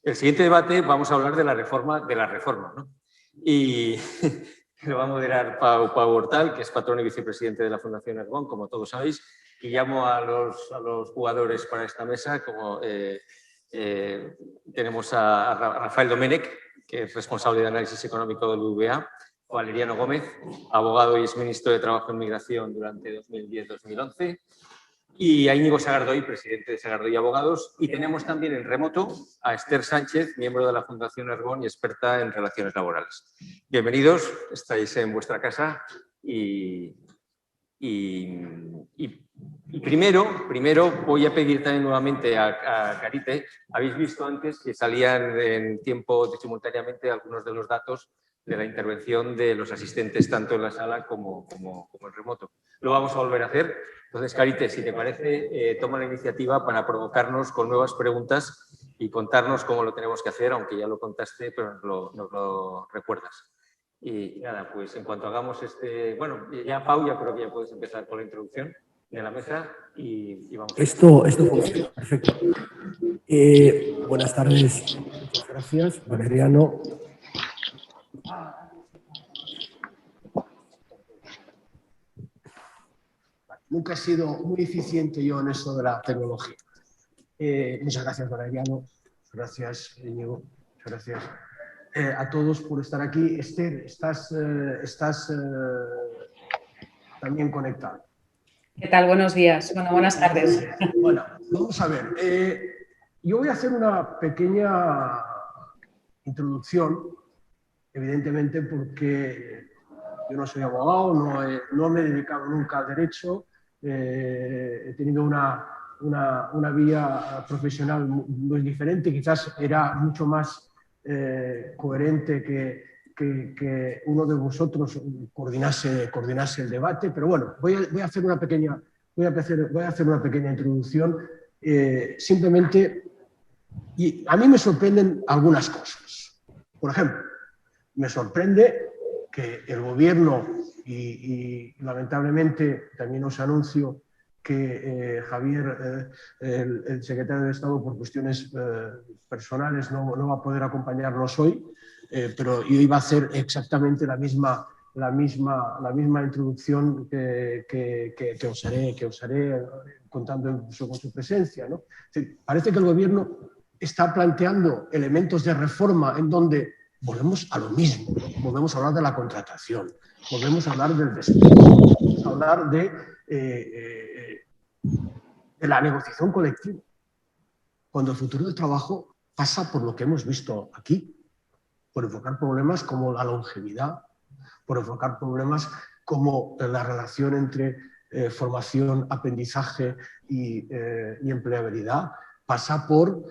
El siguiente debate vamos a hablar de la reforma, ¿no? Y lo va a moderar Pau Hortal, que es patrón y vicepresidente de la Fundación Ergon, como todos sabéis, y llamo a los jugadores para esta mesa, como tenemos a Rafael Domènech, que es responsable de análisis económico del BBVA, Valeriano Gómez, abogado y exministro de Trabajo e Inmigración durante 2010-2011, y a Íñigo Sagardoy, presidente de Sagardoy Abogados, y tenemos también en remoto a Esther Sánchez, miembro de la Fundación Ergon y experta en relaciones laborales. Bienvenidos, estáis en vuestra casa y primero voy a pedir también nuevamente a Carite. Habéis visto antes que salían en tiempo simultáneamente algunos de los datos de la intervención de los asistentes tanto en la sala como en remoto. Lo vamos a volver a hacer. Entonces, Carite, si te parece, toma la iniciativa para provocarnos con nuevas preguntas y contarnos cómo lo tenemos que hacer, aunque ya lo contaste, pero nos lo recuerdas. Y nada, pues en cuanto hagamos bueno, ya Pau, ya creo que ya puedes empezar con la introducción de la mesa y vamos. Esto funciona, perfecto. Buenas tardes, muchas gracias, Valeriano. Nunca he sido muy eficiente yo en esto de la tecnología. Muchas gracias, Valeriano. Gracias, Íñigo. Muchas gracias a todos por estar aquí. Esther, estás también conectada. ¿Qué tal? Buenos días. Bueno, buenas tardes. Bueno, vamos a ver. Yo voy a hacer una pequeña introducción, evidentemente porque yo no soy abogado, no me he dedicado nunca al derecho, he tenido una vía profesional muy diferente, quizás era mucho más coherente que uno de vosotros coordinase el debate, pero bueno, voy a hacer una pequeña introducción, simplemente, y a mí me sorprenden algunas cosas. Por ejemplo, me sorprende que el gobierno, y lamentablemente también os anuncio que Javier, el secretario de Estado, por cuestiones personales no va a poder acompañarnos hoy, pero yo iba a hacer exactamente la misma introducción que os haré contando con su presencia, ¿no? Parece que el gobierno está planteando elementos de reforma en donde volvemos a lo mismo, ¿no? Volvemos a hablar de la contratación, volvemos a hablar del despido, volvemos a hablar de la negociación colectiva, cuando el futuro del trabajo pasa por lo que hemos visto aquí, por enfocar problemas como la longevidad, por enfocar problemas como la relación entre formación, aprendizaje y empleabilidad, pasa por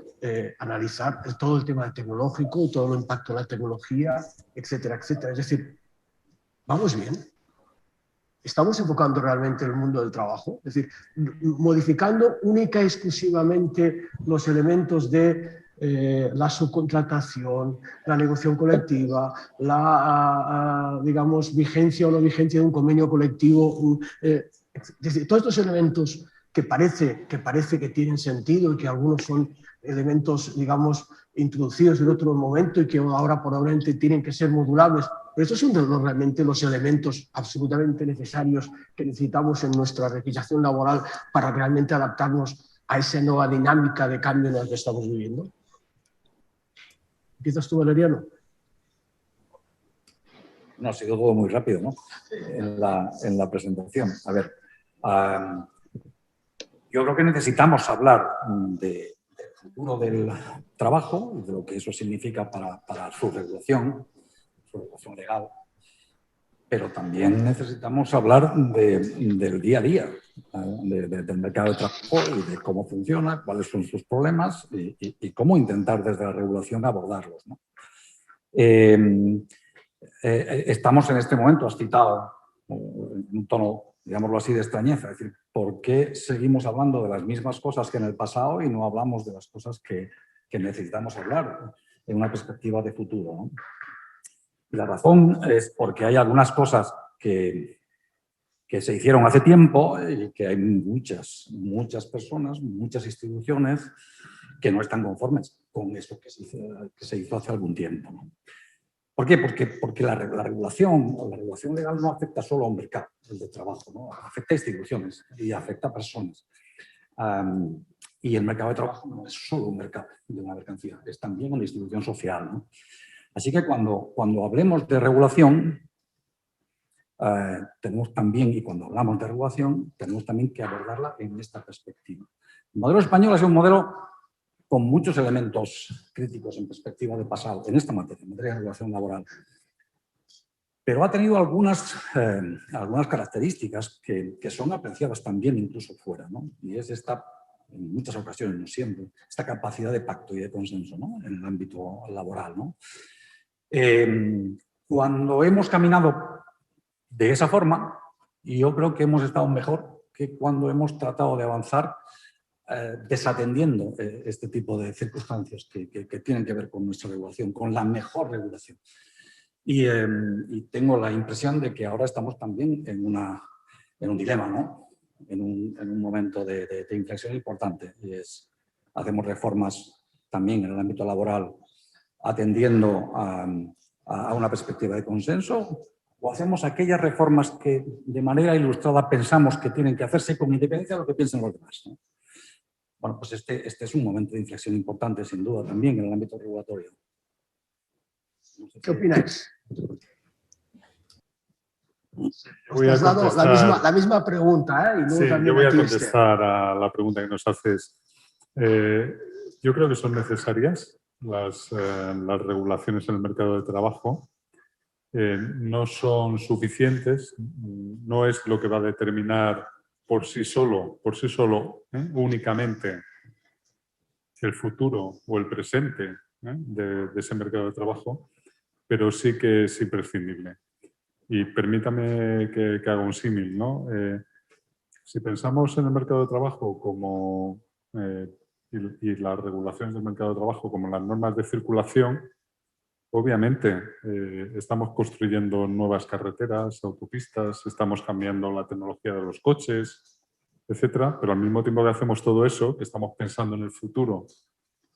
analizar todo el tema tecnológico, todo el impacto de la tecnología, etcétera, etcétera. Es decir, ¿vamos bien? ¿Estamos enfocando realmente el mundo del trabajo? Es decir, modificando única y exclusivamente los elementos de la subcontratación, la negociación colectiva, la, digamos, vigencia o no vigencia de un convenio colectivo. Es decir, todos estos elementos que parece que tienen sentido y que algunos son elementos, digamos, introducidos en otro momento y que ahora probablemente tienen que ser modulables. Pero estos son realmente los elementos absolutamente necesarios que necesitamos en nuestra legislación laboral para realmente adaptarnos a esa nueva dinámica de cambio en la que estamos viviendo. ¿Empiezas tú, Valeriano? No, ha sido todo muy rápido, ¿no? En la presentación. A ver, yo creo que necesitamos hablar del futuro del trabajo y de lo que eso significa para su regulación legal, pero también necesitamos hablar del día a día, del mercado de trabajo y de cómo funciona, cuáles son sus problemas y cómo intentar desde la regulación abordarlos, ¿no? Estamos en este momento, has citado en un tono, digámoslo así, de extrañeza, es decir, ¿por qué seguimos hablando de las mismas cosas que en el pasado y no hablamos de las cosas que necesitamos hablar en una perspectiva de futuro, ¿no? La razón es porque hay algunas cosas que se hicieron hace tiempo y que hay muchas personas, muchas instituciones que no están conformes con eso que se hizo hace algún tiempo, ¿no? ¿Por qué? Porque la regulación legal no afecta solo a un mercado, el de trabajo, ¿no? Afecta a instituciones y afecta a personas. Y el mercado de trabajo no es solo un mercado de una mercancía, es también una institución social, ¿no? Así que cuando hablemos de regulación, tenemos también, y cuando hablamos de regulación, tenemos también que abordarla en esta perspectiva. El modelo español es un modelo con muchos elementos críticos en perspectiva de pasado, en esta materia, en materia de regulación laboral. Pero ha tenido algunas características que son apreciadas también incluso fuera, ¿no? Y es esta, en muchas ocasiones, no siempre, esta capacidad de pacto y de consenso, ¿no? En el ámbito laboral, ¿no? Cuando hemos caminado de esa forma, yo creo que hemos estado mejor que cuando hemos tratado de avanzar desatendiendo este tipo de circunstancias que tienen que ver con nuestra regulación, con la mejor regulación. Y tengo la impresión de que ahora estamos también en un dilema, ¿no? En un momento de inflexión importante. Y hacemos reformas también en el ámbito laboral atendiendo a una perspectiva de consenso, o hacemos aquellas reformas que de manera ilustrada pensamos que tienen que hacerse con independencia de lo que piensen los demás, ¿no? Bueno, pues este es un momento de inflexión importante, sin duda, también en el ámbito regulatorio. No sé ¿Qué opináis? Voy a Os has dado contestar. la misma pregunta, ¿eh? Y luego Sí, también yo voy a aquí contestar a la pregunta que nos haces. Yo creo que son necesarias las regulaciones en el mercado de trabajo. No son suficientes, no es lo que va a determinar por sí solo, únicamente el futuro o el presente de ese mercado de trabajo, pero sí que es imprescindible. Y permítame que haga un símil, ¿no? Si pensamos en el mercado de trabajo como, y las regulaciones del mercado de trabajo como las normas de circulación, obviamente estamos construyendo nuevas carreteras, autopistas, estamos cambiando la tecnología de los coches, etcétera, pero al mismo tiempo que hacemos todo eso, que estamos pensando en el futuro,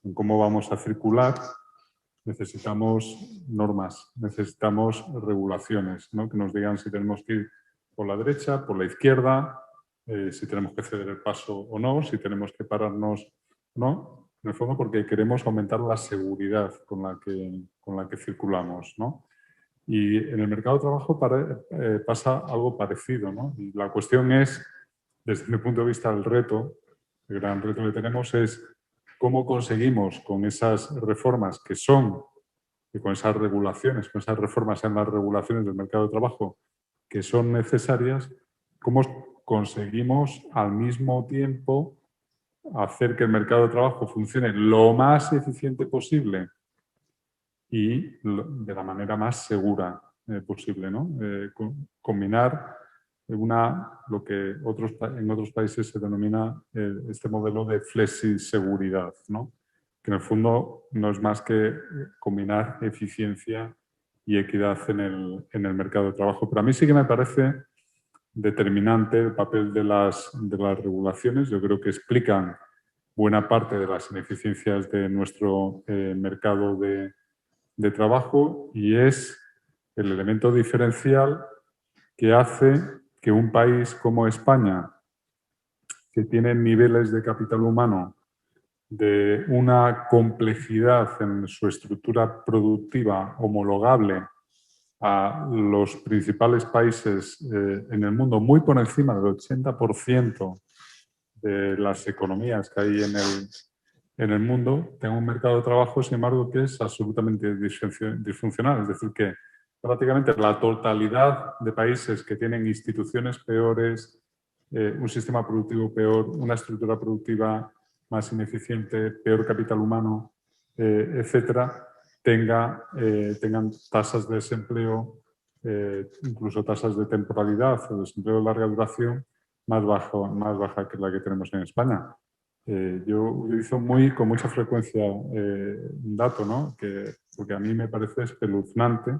en cómo vamos a circular, necesitamos normas, necesitamos regulaciones, ¿no? Que nos digan si tenemos que ir por la derecha, por la izquierda, si tenemos que ceder el paso o no, si tenemos que pararnos o no, en el fondo porque queremos aumentar la seguridad con la que circulamos, ¿no? Y en el mercado de trabajo pasa algo parecido, ¿no? Y la cuestión es, desde mi punto de vista, el gran reto que tenemos es cómo conseguimos con esas reformas y con esas regulaciones, con esas reformas en las regulaciones del mercado de trabajo que son necesarias, cómo conseguimos al mismo tiempo hacer que el mercado de trabajo funcione lo más eficiente posible y de la manera más segura posible, ¿no? Combinar lo que en otros países se denomina este modelo de flexiseguridad, ¿no? Que en el fondo no es más que combinar eficiencia y equidad en el mercado de trabajo. Pero a mí sí que me parece determinante el papel de las regulaciones. Yo creo que explican buena parte de las ineficiencias de nuestro mercado de trabajo y es el elemento diferencial que hace que un país como España, que tiene niveles de capital humano de una complejidad en su estructura productiva homologable a los principales países en el mundo, muy por encima del 80% de las economías que hay en el mundo, tenga un mercado de trabajo, sin embargo, que es absolutamente disfuncional. Es decir, que prácticamente la totalidad de países que tienen instituciones peores, un sistema productivo peor, una estructura productiva más ineficiente, peor capital humano, etcétera, tengan tasas de desempleo, incluso tasas de temporalidad o desempleo de larga duración más baja que la que tenemos en España. Yo utilizo con mucha frecuencia un dato, ¿no? Porque a mí me parece espeluznante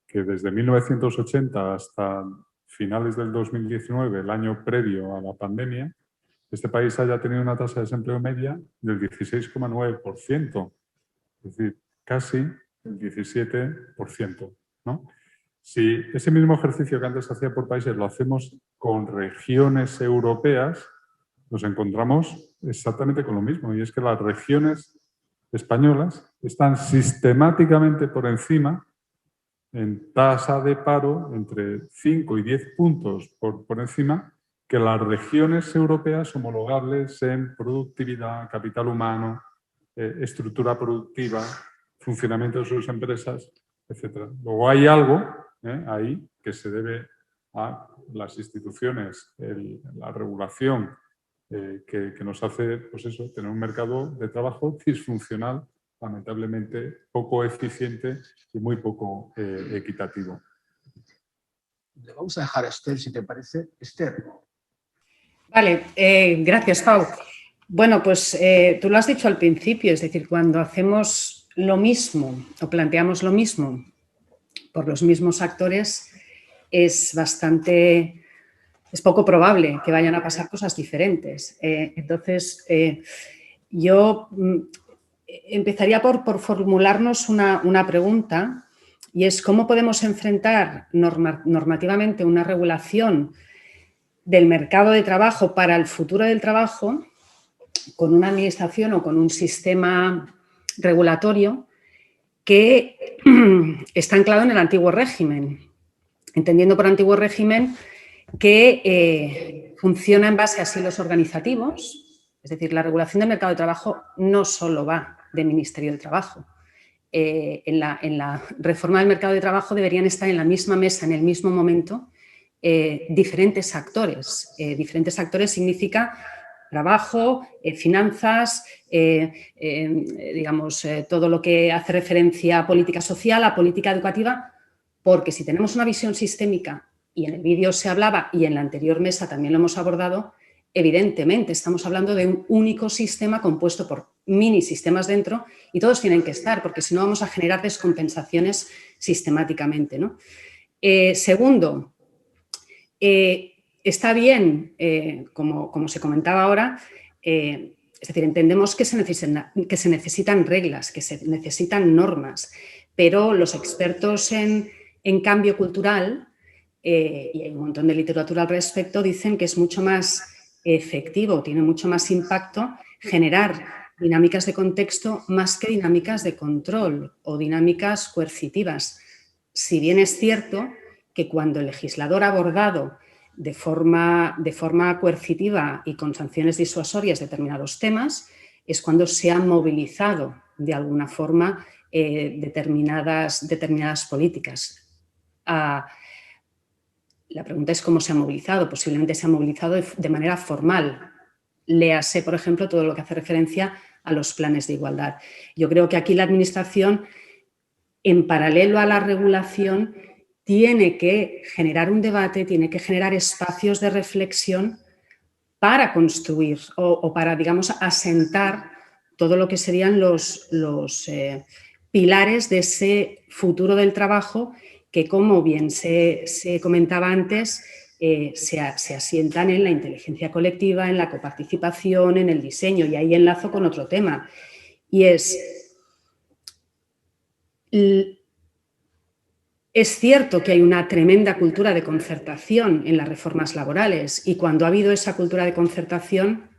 que desde 1980 hasta finales del 2019, el año previo a la pandemia, este país haya tenido una tasa de desempleo media del 16,9%, es decir, casi el 17%, ¿no? Si ese mismo ejercicio que antes se hacía por países lo hacemos con regiones europeas, nos encontramos exactamente con lo mismo, y es que las regiones españolas están sistemáticamente por encima en tasa de paro entre 5 y 10 puntos por encima que las regiones europeas homologables en productividad, capital humano, estructura productiva, funcionamiento de sus empresas, etc. Luego hay algo ahí que se debe a las instituciones, la regulación que nos hace, pues eso, tener un mercado de trabajo disfuncional, lamentablemente poco eficiente y muy poco equitativo. Le vamos a dejar a Esther, si te parece. Esther. Vale, gracias, Pau. Bueno, pues tú lo has dicho al principio, es decir, cuando hacemos lo mismo o planteamos lo mismo por los mismos actores, es poco probable que vayan a pasar cosas diferentes. Entonces, yo empezaría por formularnos una pregunta, y es cómo podemos enfrentar normativamente una regulación del mercado de trabajo para el futuro del trabajo con una administración o con un sistema regulatorio que está anclado en el antiguo régimen, entendiendo por antiguo régimen que funciona en base a silos organizativos, es decir, la regulación del mercado de trabajo no solo va del Ministerio del Trabajo. En la reforma del mercado de trabajo deberían estar en la misma mesa, en el mismo momento, diferentes actores. Diferentes actores significa trabajo, finanzas, digamos, todo lo que hace referencia a política social, a política educativa, porque si tenemos una visión sistémica, y en el vídeo se hablaba y en la anterior mesa también lo hemos abordado, evidentemente estamos hablando de un único sistema compuesto por mini sistemas dentro y todos tienen que estar, porque si no vamos a generar descompensaciones sistemáticamente, ¿no? Segundo, está bien, como se comentaba ahora, es decir, entendemos que se necesitan reglas, que se necesitan normas, pero los expertos en cambio cultural, y hay un montón de literatura al respecto, dicen que es mucho más efectivo, tiene mucho más impacto generar dinámicas de contexto más que dinámicas de control o dinámicas coercitivas. Si bien es cierto que cuando el legislador ha abordado de forma coercitiva y con sanciones disuasorias determinados temas, es cuando se han movilizado de alguna forma determinadas políticas. La pregunta es cómo se ha movilizado. Posiblemente se ha movilizado de manera formal. Léase, por ejemplo, todo lo que hace referencia a los planes de igualdad. Yo creo que aquí la Administración, en paralelo a la regulación, tiene que generar un debate, tiene que generar espacios de reflexión para construir o para, digamos, asentar todo lo que serían los pilares de ese futuro del trabajo que, como bien se comentaba antes, se asientan en la inteligencia colectiva, en la coparticipación, en el diseño. Y ahí enlazo con otro tema, y es cierto que hay una tremenda cultura de concertación en las reformas laborales, y cuando ha habido esa cultura de concertación,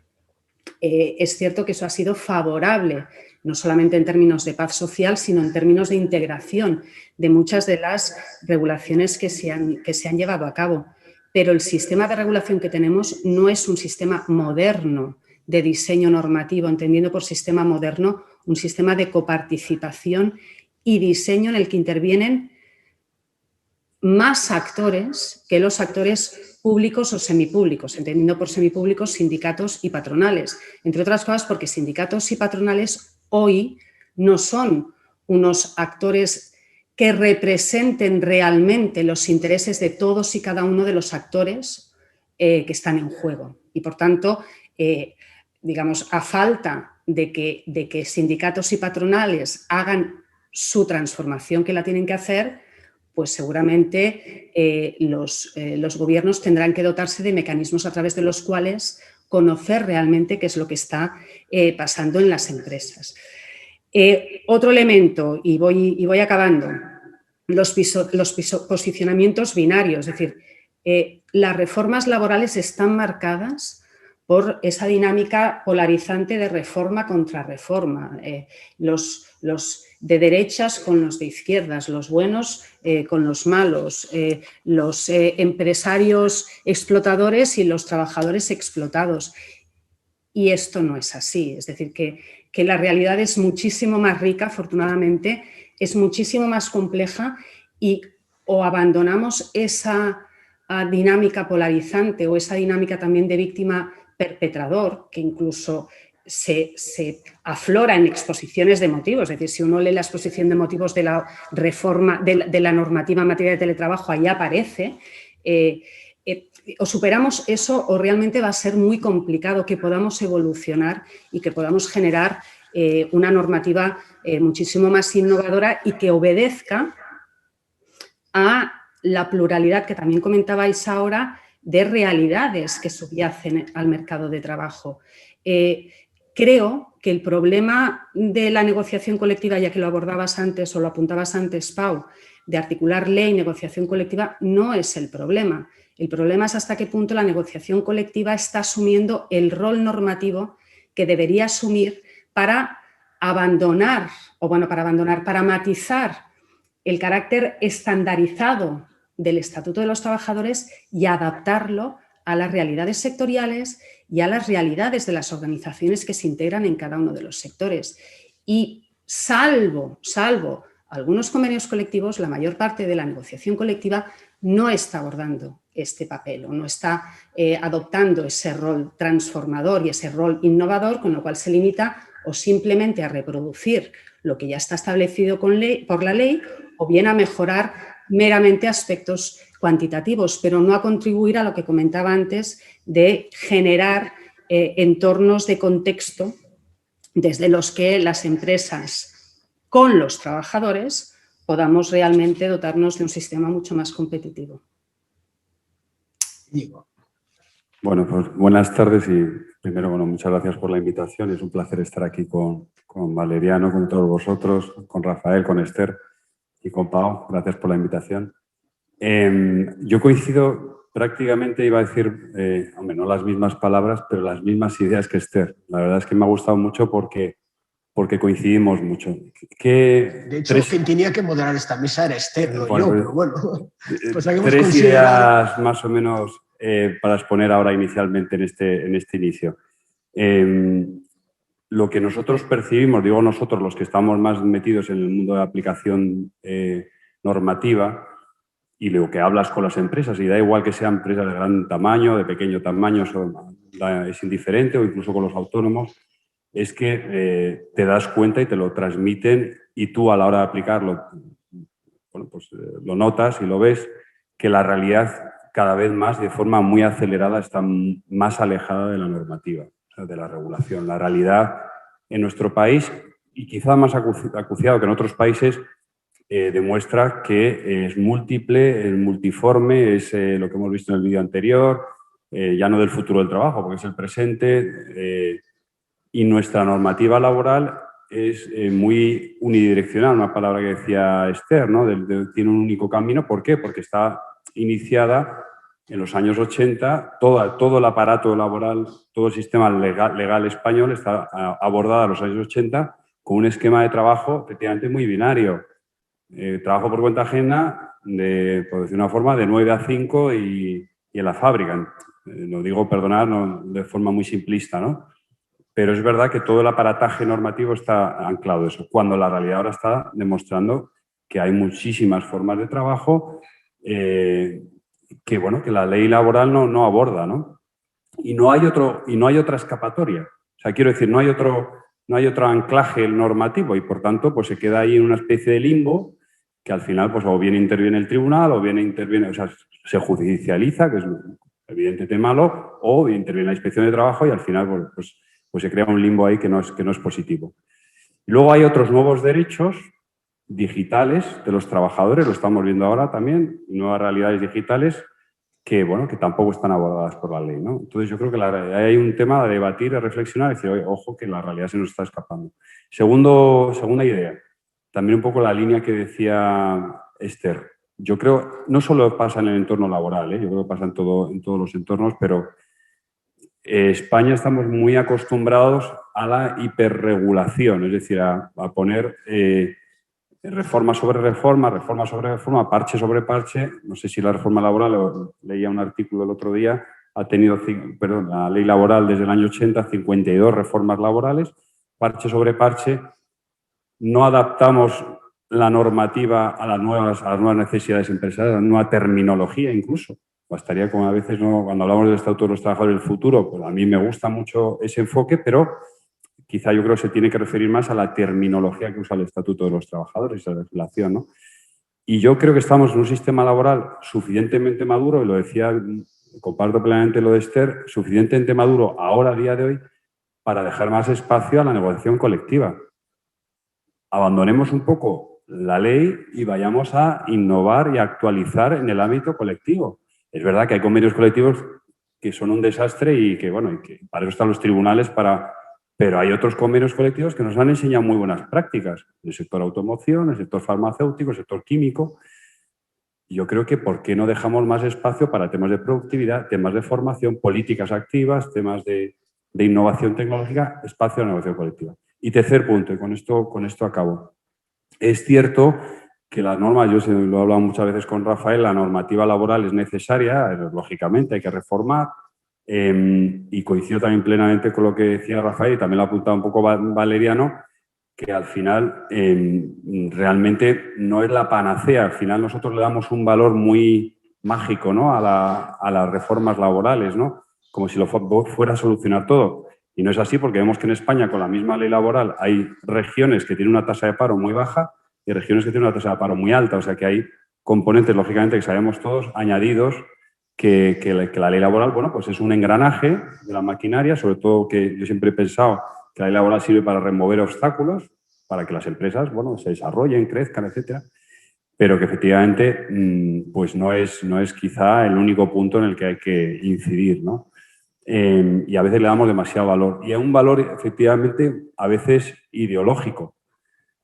es cierto que eso ha sido favorable, no solamente en términos de paz social, sino en términos de integración de muchas de las regulaciones que se han llevado a cabo. Pero el sistema de regulación que tenemos no es un sistema moderno de diseño normativo, entendiendo por sistema moderno un sistema de coparticipación y diseño en el que intervienen más actores que los actores públicos o semipúblicos, entendiendo por semipúblicos sindicatos y patronales. Entre otras cosas porque sindicatos y patronales hoy no son unos actores que representen realmente los intereses de todos y cada uno de los actores que están en juego. Y, por tanto, digamos, a falta de que sindicatos y patronales hagan su transformación que la tienen que hacer, pues seguramente los gobiernos tendrán que dotarse de mecanismos a través de los cuales conocer realmente qué es lo que está pasando en las empresas. Otro elemento, y voy acabando, los posicionamientos binarios, es decir, las reformas laborales están marcadas por esa dinámica polarizante de reforma contra reforma, los de derechas con los de izquierdas, los buenos con los malos, los empresarios explotadores y los trabajadores explotados. Y esto no es así, es decir, que la realidad es muchísimo más rica, afortunadamente, es muchísimo más compleja y o abandonamos esa dinámica polarizante o esa dinámica también de víctima perpetrador, que incluso se aflora en exposiciones de motivos, es decir, si uno lee la exposición de motivos de la reforma, de la normativa en materia de teletrabajo, ahí aparece. O superamos eso o realmente va a ser muy complicado que podamos evolucionar y que podamos generar una normativa muchísimo más innovadora y que obedezca a la pluralidad que también comentabais ahora de realidades que subyacen al mercado de trabajo. Creo que el problema de la negociación colectiva, ya que lo abordabas antes o lo apuntabas antes, Pau, de articular ley y negociación colectiva, no es el problema. El problema es hasta qué punto la negociación colectiva está asumiendo el rol normativo que debería asumir para para matizar el carácter estandarizado del Estatuto de los Trabajadores y adaptarlo a las realidades sectoriales y a las realidades de las organizaciones que se integran en cada uno de los sectores. Y salvo algunos convenios colectivos, la mayor parte de la negociación colectiva no está abordando este papel o no está adoptando ese rol transformador y ese rol innovador, con lo cual se limita o simplemente a reproducir lo que ya está establecido por la ley o bien a mejorar meramente aspectos cuantitativos, pero no a contribuir a lo que comentaba antes de generar entornos de contexto desde los que las empresas con los trabajadores podamos realmente dotarnos de un sistema mucho más competitivo. Diego. Bueno, pues buenas tardes y primero, muchas gracias por la invitación. Es un placer estar aquí con Valeriano, con todos vosotros, con Rafael, con Esther y con Pau. Gracias por la invitación. Yo coincido prácticamente, iba a decir, hombre, no las mismas palabras, pero las mismas ideas que Esther. La verdad es que me ha gustado mucho porque coincidimos mucho. De hecho, quien tenía que moderar esta mesa era Esther, no yo, pero bueno. Pues tres ideas más o menos para exponer ahora inicialmente en este inicio. Lo que nosotros percibimos, digo nosotros los que estamos más metidos en el mundo de aplicación normativa, y lo que hablas con las empresas, y da igual que sean empresas de gran tamaño, de pequeño tamaño, es indiferente, o incluso con los autónomos, es que te das cuenta y te lo transmiten y tú a la hora de aplicarlo, bueno, pues lo notas y lo ves, que la realidad cada vez más, de forma muy acelerada, está más alejada de la normativa, o sea, de la regulación. La realidad en nuestro país, y quizá más acuciado que en otros países, demuestra que es múltiple, es multiforme, es lo que hemos visto en el vídeo anterior, ya no del futuro del trabajo, porque es el presente, y nuestra normativa laboral es muy unidireccional, una palabra que decía Esther, ¿no? Tiene un único camino. ¿Por qué? Porque está iniciada en los años 80, todo el aparato laboral, todo el sistema legal español está abordado en los años 80 con un esquema de trabajo efectivamente muy binario. Trabajo por cuenta ajena, por decir una forma, de 9 a 5 y en la fábrica. Lo digo, perdonad, no, de forma muy simplista, ¿no? Pero es verdad que todo el aparataje normativo está anclado a eso, cuando la realidad ahora está demostrando que hay muchísimas formas de trabajo que la ley laboral no aborda, ¿no? Y no hay otra escapatoria. O sea, quiero decir, no hay otro anclaje normativo y, por tanto, pues se queda ahí en una especie de limbo que al final, pues o bien interviene el tribunal o bien interviene, o sea, se judicializa, que es evidentemente malo, o interviene la inspección de trabajo y al final, pues se crea un limbo ahí que no es positivo. Y luego hay otros nuevos derechos digitales de los trabajadores, lo estamos viendo ahora también, nuevas realidades digitales, bueno, que tampoco están abordadas por la ley, ¿no? Entonces yo creo que hay un tema de debatir, de reflexionar y decir, oye, ojo, que la realidad se nos está escapando. Segunda idea, también un poco la línea que decía Esther. Yo creo, no solo pasa en el entorno laboral, yo creo que pasa en todos los entornos, pero España estamos muy acostumbrados a la hiperregulación, es decir, a poner reforma sobre reforma, reforma sobre reforma, parche sobre parche. No sé si la reforma laboral, leía un artículo el otro día, ha tenido, perdón, la ley laboral desde el año 80, 52 reformas laborales, parche sobre parche. No adaptamos la normativa a las nuevas necesidades empresariales, a la nueva terminología incluso. Bastaría con a veces, ¿no? Cuando hablamos del Estatuto de los Trabajadores del Futuro, pues a mí me gusta mucho ese enfoque, pero quizá yo creo que se tiene que referir más a la terminología que usa el Estatuto de los Trabajadores y la legislación, ¿no? Y yo creo que estamos en un sistema laboral suficientemente maduro, y lo decía, comparto plenamente lo de Esther, suficientemente maduro ahora, a día de hoy, para dejar más espacio a la negociación colectiva. Abandonemos un poco la ley y vayamos a innovar y a actualizar en el ámbito colectivo. Es verdad que hay convenios colectivos que son un desastre y que, bueno, y que para eso están los tribunales, pero hay otros convenios colectivos que nos han enseñado muy buenas prácticas. El sector automoción, el sector farmacéutico, el sector químico. Yo creo que ¿por qué no dejamos más espacio para temas de productividad, temas de formación, políticas activas, temas de innovación tecnológica, espacio de negociación colectiva? Y tercer punto, y con esto acabo. Es cierto que las normas, yo lo he hablado muchas veces con Rafael, la normativa laboral es necesaria, lógicamente hay que reformar, y coincido también plenamente con lo que decía Rafael, y también lo ha apuntado un poco Valeriano, que al final realmente no es la panacea. Al final nosotros le damos un valor muy mágico, ¿no? a las reformas laborales, ¿no? Como si lo fuera a solucionar todo. Y no es así, porque vemos que en España, con la misma ley laboral, hay regiones que tienen una tasa de paro muy baja y regiones que tienen una tasa de paro muy alta. O sea que hay componentes, lógicamente, que sabemos todos, añadidos, que la ley laboral, bueno, pues es un engranaje de la maquinaria, sobre todo que yo siempre he pensado que la ley laboral sirve para remover obstáculos, para que las empresas, bueno, se desarrollen, crezcan, etcétera, pero que efectivamente pues no es quizá el único punto en el que hay que incidir, ¿no? Y a veces le damos demasiado valor. Y a un valor, efectivamente, a veces ideológico.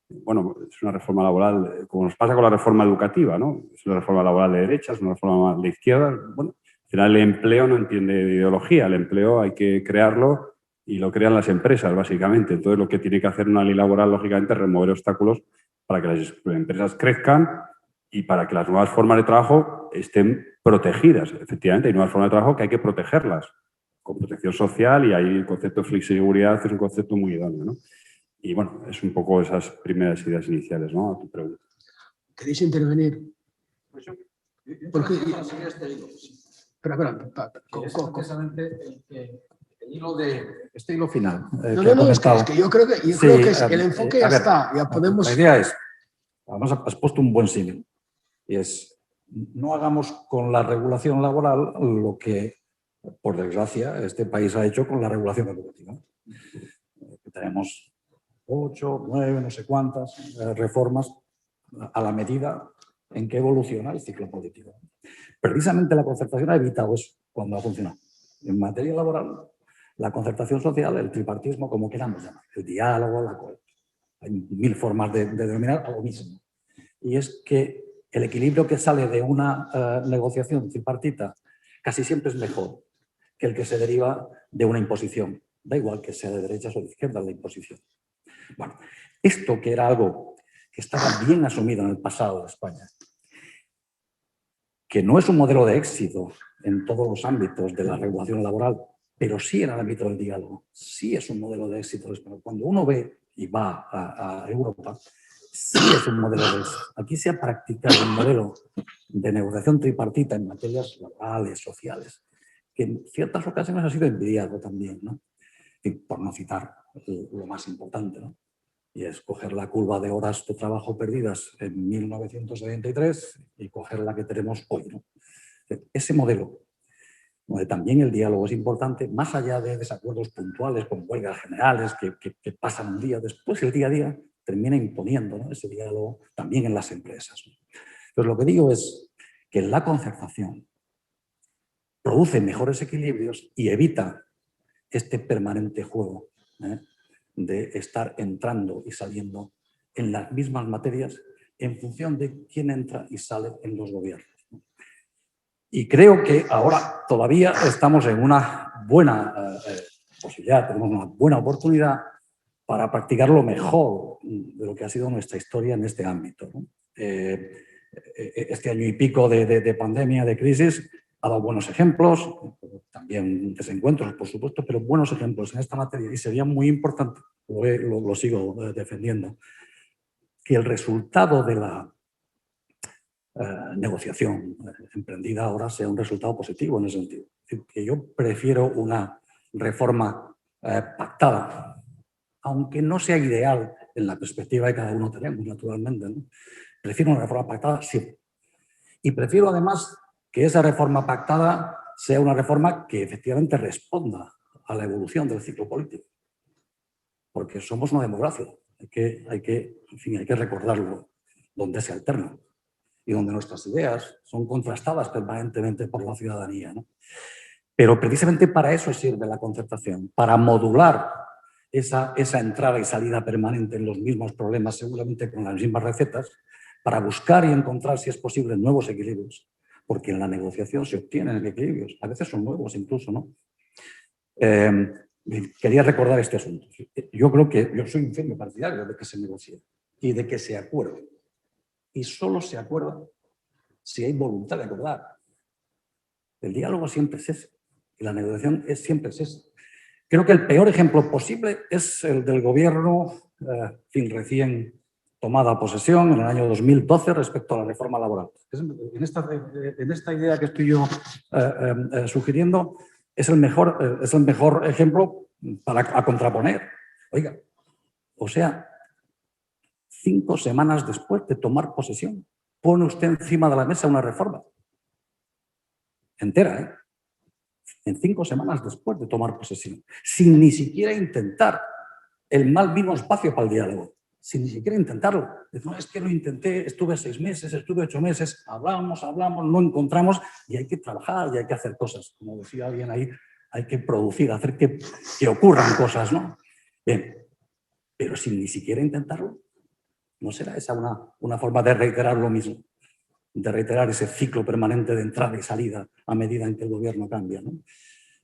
Bueno, es una reforma laboral, como nos pasa con la reforma educativa, ¿no? Es una reforma laboral de derecha, es una reforma de izquierda. Bueno, al final el empleo no entiende de ideología. El empleo hay que crearlo y lo crean las empresas, básicamente. Entonces, lo que tiene que hacer una ley laboral, lógicamente, es remover obstáculos para que las empresas crezcan y para que las nuevas formas de trabajo estén protegidas. Efectivamente, hay nuevas formas de trabajo que hay que protegerlas con protección social, y ahí el concepto de flexibilidad es un concepto muy idóneo, ¿no? Y bueno, es un poco esas primeras ideas iniciales, ¿no? A tu pregunta. ¿Queréis intervenir? Porque... Espera. El hilo este hilo final. No, es que yo creo que el enfoque ya está. Ya podemos... La idea es, además has puesto un buen símil, y es, no hagamos con la regulación laboral lo que, por desgracia, este país ha hecho con la regulación educativa. Tenemos 8, 9, no sé cuántas reformas a la medida en que evoluciona el ciclo político. Precisamente la concertación ha evitado eso cuando ha funcionado. En materia laboral, la concertación social, el tripartismo, como queramos llamar, el diálogo, hay 1000 formas de denominar algo mismo. Y es que el equilibrio que sale de una negociación tripartita casi siempre es mejor que el que se deriva de una imposición. Da igual que sea de derechas o de izquierdas la imposición. Bueno, esto que era algo que estaba bien asumido en el pasado de España, que no es un modelo de éxito en todos los ámbitos de la regulación laboral, pero sí en el ámbito del diálogo, sí es un modelo de éxito. Cuando uno ve y va a Europa, sí es un modelo de éxito. Aquí se ha practicado un modelo de negociación tripartita en materias laborales, sociales, que en ciertas ocasiones ha sido envidiado también, ¿no? Y por no citar lo más importante, ¿no? Y es coger la curva de horas de trabajo perdidas en 1973 y coger la que tenemos hoy, ¿no? Ese modelo, donde también el diálogo es importante, más allá de desacuerdos puntuales con huelgas generales que pasan un día, después el día a día termina imponiendo, ¿no?, ese diálogo también en las empresas, ¿no? Entonces, lo que digo es que la concertación produce mejores equilibrios y evita este permanente juego de estar entrando y saliendo en las mismas materias en función de quién entra y sale en los gobiernos. Y creo que ahora todavía estamos en una buena posibilidad, tenemos una buena oportunidad para practicar lo mejor de lo que ha sido nuestra historia en este ámbito, ¿no? Este año y pico de pandemia, de crisis, ha dado buenos ejemplos, también desencuentros, por supuesto, pero buenos ejemplos en esta materia, y sería muy importante, lo sigo defendiendo, que el resultado de la negociación emprendida ahora sea un resultado positivo en ese sentido. Es decir, que yo prefiero una reforma pactada, aunque no sea ideal en la perspectiva que cada uno tenemos, naturalmente, ¿no? Prefiero una reforma pactada siempre. Y prefiero además que esa reforma pactada sea una reforma que efectivamente responda a la evolución del ciclo político. Porque somos una democracia. Hay que recordarlo, donde se alterna y donde nuestras ideas son contrastadas permanentemente por la ciudadanía, ¿no? Pero precisamente para eso sirve la concertación, para modular esa entrada y salida permanente en los mismos problemas, seguramente con las mismas recetas, para buscar y encontrar, si es posible, nuevos equilibrios, porque en la negociación se obtienen equilibrios, a veces son nuevos incluso, ¿no? Quería recordar este asunto. Yo creo que yo soy un firme partidario de que se negocie y de que se acuerde. Y solo se acuerda si hay voluntad de acordar. El diálogo siempre es ese, y la negociación siempre es esa. Creo que el peor ejemplo posible es el del gobierno recién tomada posesión en el año 2012 respecto a la reforma laboral. En esta idea que estoy yo sugiriendo es el mejor ejemplo a contraponer. Oiga, o sea, 5 semanas después de tomar posesión, pone usted encima de la mesa una reforma entera, ¿eh? En 5 semanas después de tomar posesión, sin ni siquiera intentar el mal mismo espacio para el diálogo, sin ni siquiera intentarlo. No, es que lo intenté, estuve 6 meses, estuve 8 meses, hablamos, no encontramos, y hay que trabajar y hay que hacer cosas. Como decía alguien ahí, hay que producir, hacer que ocurran cosas, ¿no? Bien, pero sin ni siquiera intentarlo, ¿no será esa una forma de reiterar lo mismo? De reiterar ese ciclo permanente de entrada y salida a medida en que el gobierno cambia, ¿no?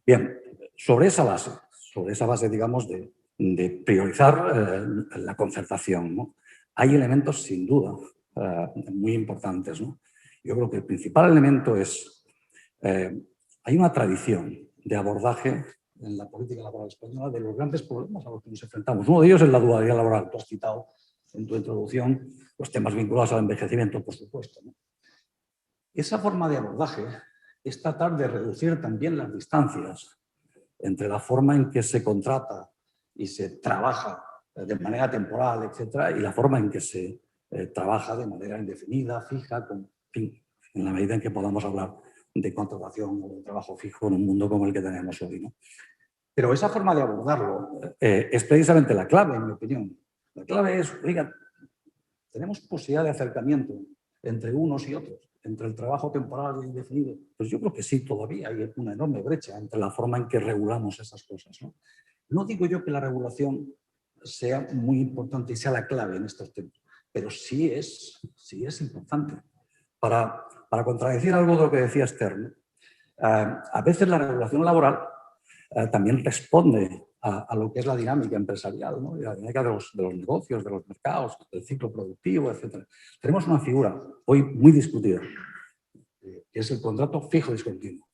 Bien, sobre esa base, digamos, de priorizar la concertación, ¿no? Hay elementos, sin duda, muy importantes, ¿no? Yo creo que el principal elemento es, hay una tradición de abordaje en la política laboral española de los grandes problemas a los que nos enfrentamos. Uno de ellos es la dualidad laboral. Tú has citado en tu introducción los temas vinculados al envejecimiento, por supuesto, ¿no? Esa forma de abordaje es tratar de reducir también las distancias entre la forma en que se contrata y se trabaja de manera temporal, etcétera, y la forma en que se trabaja de manera indefinida, fija, en la medida en que podamos hablar de contratación o de trabajo fijo en un mundo como el que tenemos hoy, ¿no? Pero esa forma de abordarlo es precisamente la clave, en mi opinión. La clave es, oiga, tenemos posibilidad de acercamiento entre unos y otros, entre el trabajo temporal y indefinido. Pues yo creo que sí, todavía hay una enorme brecha entre la forma en que regulamos esas cosas, ¿no? No digo yo que la regulación sea muy importante y sea la clave en estos temas, pero sí es importante. Para contradecir algo de lo que decía Esther, ¿no? A veces la regulación laboral también responde a lo que es la dinámica empresarial, ¿no? Y la dinámica de los negocios, de los mercados, del ciclo productivo, etc. Tenemos una figura hoy muy discutida, que es el contrato fijo discontinuo.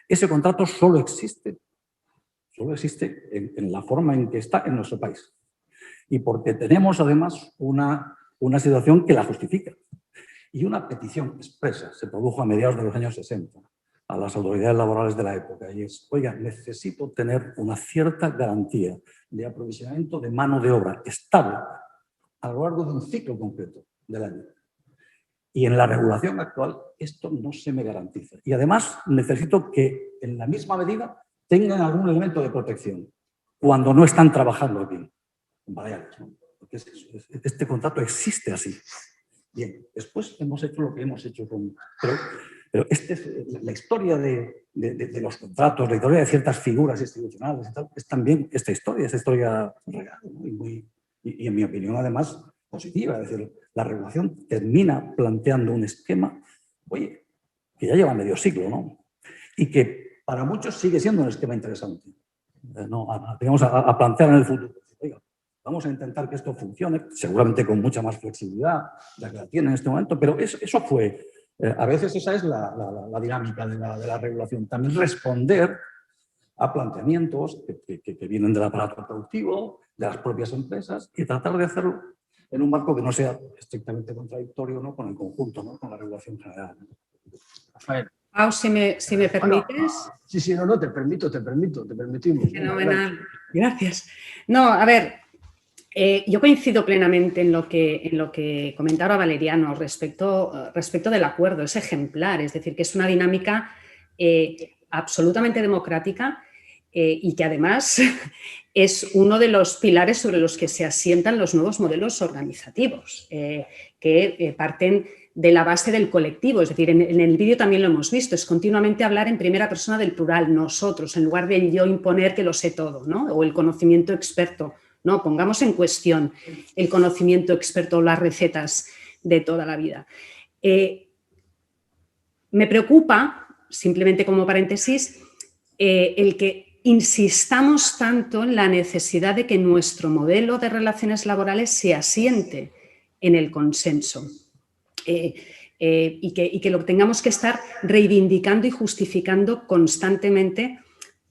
Ese contrato solo existe en la forma en que está en nuestro país. Y porque tenemos además una situación que la justifica. Y una petición expresa se produjo a mediados de los años 60 a las autoridades laborales de la época, y es, oiga, necesito tener una cierta garantía de aprovisionamiento de mano de obra estable a lo largo de un ciclo concreto del año. Y en la regulación actual esto no se me garantiza. Y además necesito que en la misma medida tengan algún elemento de protección cuando no están trabajando aquí en Baleares, ¿no? Porque este contrato existe así. Bien, después hemos hecho lo que hemos hecho con... Pero Pero la historia de los contratos, la historia de ciertas figuras institucionales, es también esta historia real, ¿no? Y en mi opinión, además, positiva. Es decir, la regulación termina planteando un esquema, oye, que ya lleva medio siglo, ¿no? Y que para muchos sigue siendo un esquema interesante. ¿No? Digamos, a plantear en el futuro. Oiga, vamos a intentar que esto funcione, seguramente con mucha más flexibilidad de la que la tiene en este momento, pero eso fue... a veces esa es la dinámica de la regulación. También responder a planteamientos que vienen del aparato productivo, de las propias empresas, y tratar de hacerlo en un marco que no sea estrictamente contradictorio, ¿no? Con el conjunto, ¿no? Con la regulación general. Rafael. Pau, si me permites. Sí, no, te permitimos. Fenomenal. Gracias. No, a ver, yo coincido plenamente en lo que comentaba Valeriano respecto del acuerdo. Es ejemplar, es decir, que es una dinámica absolutamente democrática y que además es uno de los pilares sobre los que se asientan los nuevos modelos organizativos, que parten de la base del colectivo. Es decir, en el vídeo también lo hemos visto, es continuamente hablar en primera persona del plural, nosotros, en lugar de yo imponer que lo sé todo, ¿no? O el conocimiento experto. No, pongamos en cuestión el conocimiento experto o las recetas de toda la vida. Me preocupa, simplemente como paréntesis, el que insistamos tanto en la necesidad de que nuestro modelo de relaciones laborales se asiente en el consenso y que lo tengamos que estar reivindicando y justificando constantemente,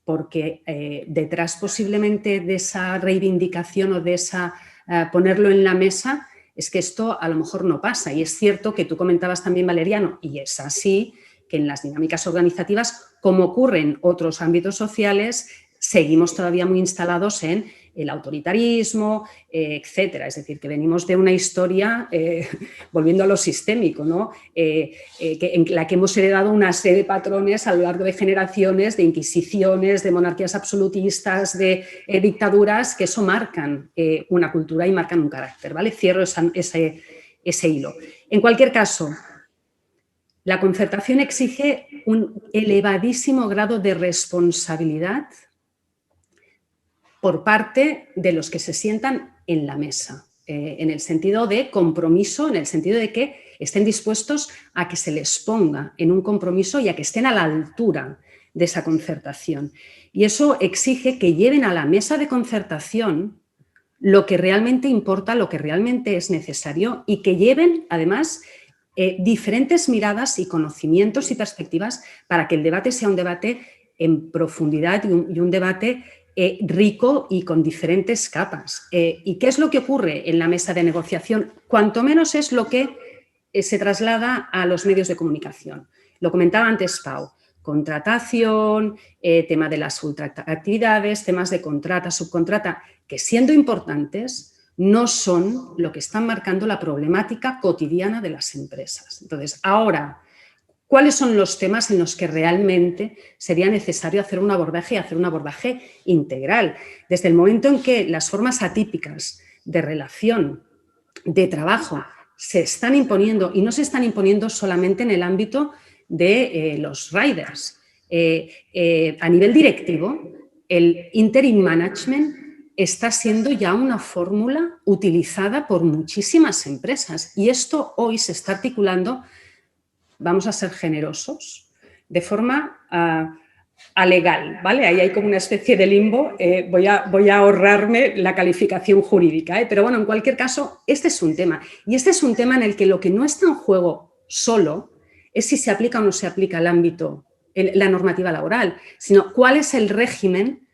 porque detrás posiblemente de esa reivindicación o de esa ponerlo en la mesa es que esto a lo mejor no pasa. Y es cierto que tú comentabas también, Valeriano, y es así, que en las dinámicas organizativas, como ocurre en otros ámbitos sociales, seguimos todavía muy instalados en el autoritarismo, etcétera. Es decir, que venimos de una historia, volviendo a lo sistémico, ¿no? En la que hemos heredado una serie de patrones a lo largo de generaciones, de inquisiciones, de monarquías absolutistas, de dictaduras, que eso marcan una cultura y marcan un carácter, ¿vale? Cierro ese hilo. En cualquier caso, la concertación exige un elevadísimo grado de responsabilidad por parte de los que se sientan en la mesa, en el sentido de compromiso, en el sentido de que estén dispuestos a que se les ponga en un compromiso y a que estén a la altura de esa concertación. Y eso exige que lleven a la mesa de concertación lo que realmente importa, lo que realmente es necesario y que lleven, además, diferentes miradas y conocimientos y perspectivas para que el debate sea un debate en profundidad y un debate rico y con diferentes capas. ¿Y qué es lo que ocurre en la mesa de negociación? Cuanto menos es lo que se traslada a los medios de comunicación. Lo comentaba antes Pau, contratación, tema de las ultraactividades, temas de contrata, subcontrata, que siendo importantes no son lo que están marcando la problemática cotidiana de las empresas. Entonces, ahora, ¿cuáles son los temas en los que realmente sería necesario hacer un abordaje integral? Desde el momento en que las formas atípicas de relación, de trabajo, se están imponiendo y no se están imponiendo solamente en el ámbito de los riders. A nivel directivo, el interim management está siendo ya una fórmula utilizada por muchísimas empresas y esto hoy se está articulando, vamos a ser generosos, de forma alegal, ¿vale? Ahí hay como una especie de limbo, voy a ahorrarme la calificación jurídica, pero bueno, en cualquier caso, este es un tema. Y este es un tema en el que lo que no está en juego solo es si se aplica o no se aplica el ámbito, la normativa laboral, sino cuál es el régimen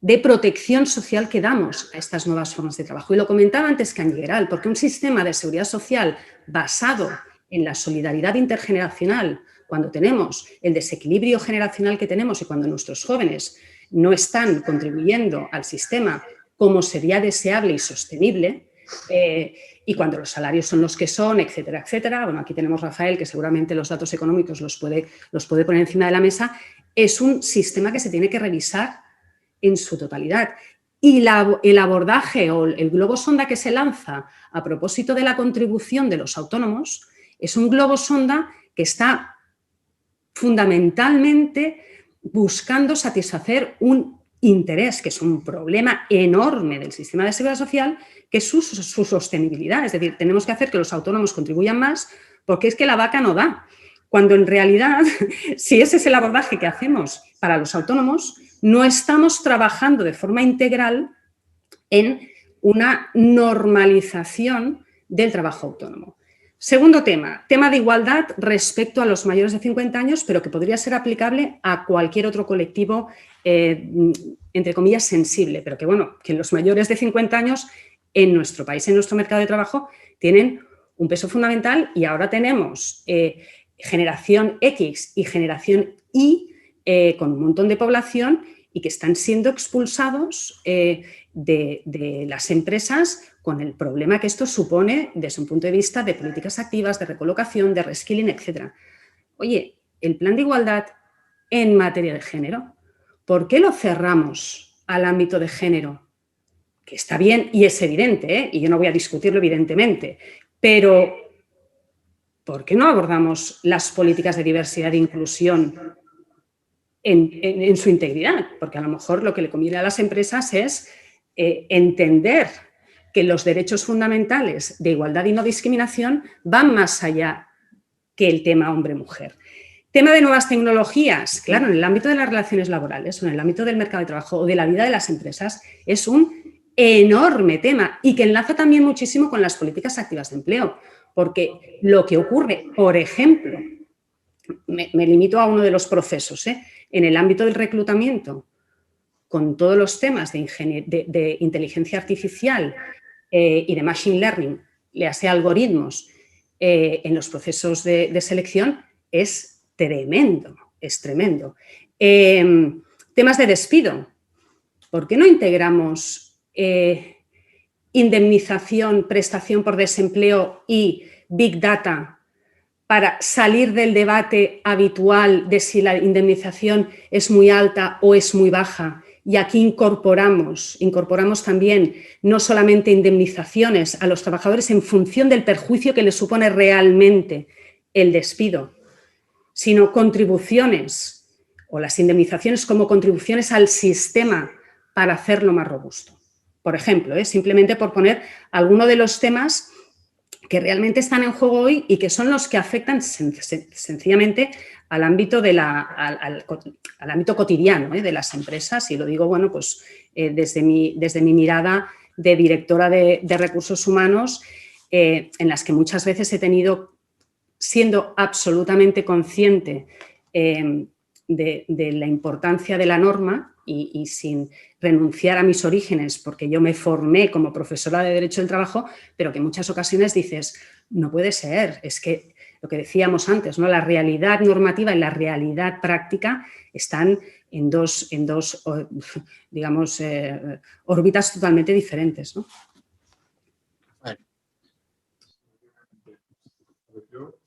de protección social que damos a estas nuevas formas de trabajo. Y lo comentaba antes Cañigueral, porque un sistema de seguridad social basado en la solidaridad intergeneracional, cuando tenemos el desequilibrio generacional que tenemos y cuando nuestros jóvenes no están contribuyendo al sistema como sería deseable y sostenible, y cuando los salarios son los que son, etcétera, etcétera. Bueno, aquí tenemos a Rafael, que seguramente los datos económicos los puede poner encima de la mesa. Es un sistema que se tiene que revisar en su totalidad. Y el abordaje o el globo sonda que se lanza a propósito de la contribución de los autónomos es un globo sonda que está fundamentalmente buscando satisfacer un interés, que es un problema enorme del sistema de seguridad social, que es su sostenibilidad. Es decir, tenemos que hacer que los autónomos contribuyan más porque es que la vaca no da. Cuando en realidad, si ese es el abordaje que hacemos para los autónomos, no estamos trabajando de forma integral en una normalización del trabajo autónomo. Segundo tema de igualdad respecto a los mayores de 50 años, pero que podría ser aplicable a cualquier otro colectivo, entre comillas, sensible, pero que, bueno, que los mayores de 50 años en nuestro país, en nuestro mercado de trabajo, tienen un peso fundamental y ahora tenemos generación X y generación Y con un montón de población y que están siendo expulsados de las empresas con el problema que esto supone desde un punto de vista de políticas activas, de recolocación, de reskilling, etc. Oye, el plan de igualdad en materia de género, ¿por qué lo cerramos al ámbito de género? Que está bien y es evidente, y yo no voy a discutirlo evidentemente, pero ¿por qué no abordamos las políticas de diversidad e inclusión en su integridad? Porque a lo mejor lo que le conviene a las empresas es entender que los derechos fundamentales de igualdad y no discriminación van más allá que el tema hombre-mujer. Tema de nuevas tecnologías, claro, en el ámbito de las relaciones laborales o en el ámbito del mercado de trabajo o de la vida de las empresas es un enorme tema y que enlaza también muchísimo con las políticas activas de empleo, porque lo que ocurre, por ejemplo, me limito a uno de los procesos, en el ámbito del reclutamiento, con todos los temas de inteligencia artificial y de machine learning, le hace algoritmos en los procesos de selección, es tremendo, es tremendo. Temas de despido. ¿Por qué no integramos indemnización, prestación por desempleo y Big Data para salir del debate habitual de si la indemnización es muy alta o es muy baja? Y aquí incorporamos también no solamente indemnizaciones a los trabajadores en función del perjuicio que les supone realmente el despido, sino contribuciones o las indemnizaciones como contribuciones al sistema para hacerlo más robusto. Por ejemplo, simplemente por poner alguno de los temas que realmente están en juego hoy y que son los que afectan sencillamente al ámbito, al ámbito cotidiano de las empresas, y lo digo, bueno, pues desde mi mirada de directora de recursos humanos, en las que muchas veces he tenido, siendo absolutamente consciente de la importancia de la norma y sin renunciar a mis orígenes, porque yo me formé como profesora de Derecho del Trabajo, pero que en muchas ocasiones dices, no puede ser, es que lo que decíamos antes, ¿no? La realidad normativa y la realidad práctica están en dos digamos, órbitas totalmente diferentes, ¿no?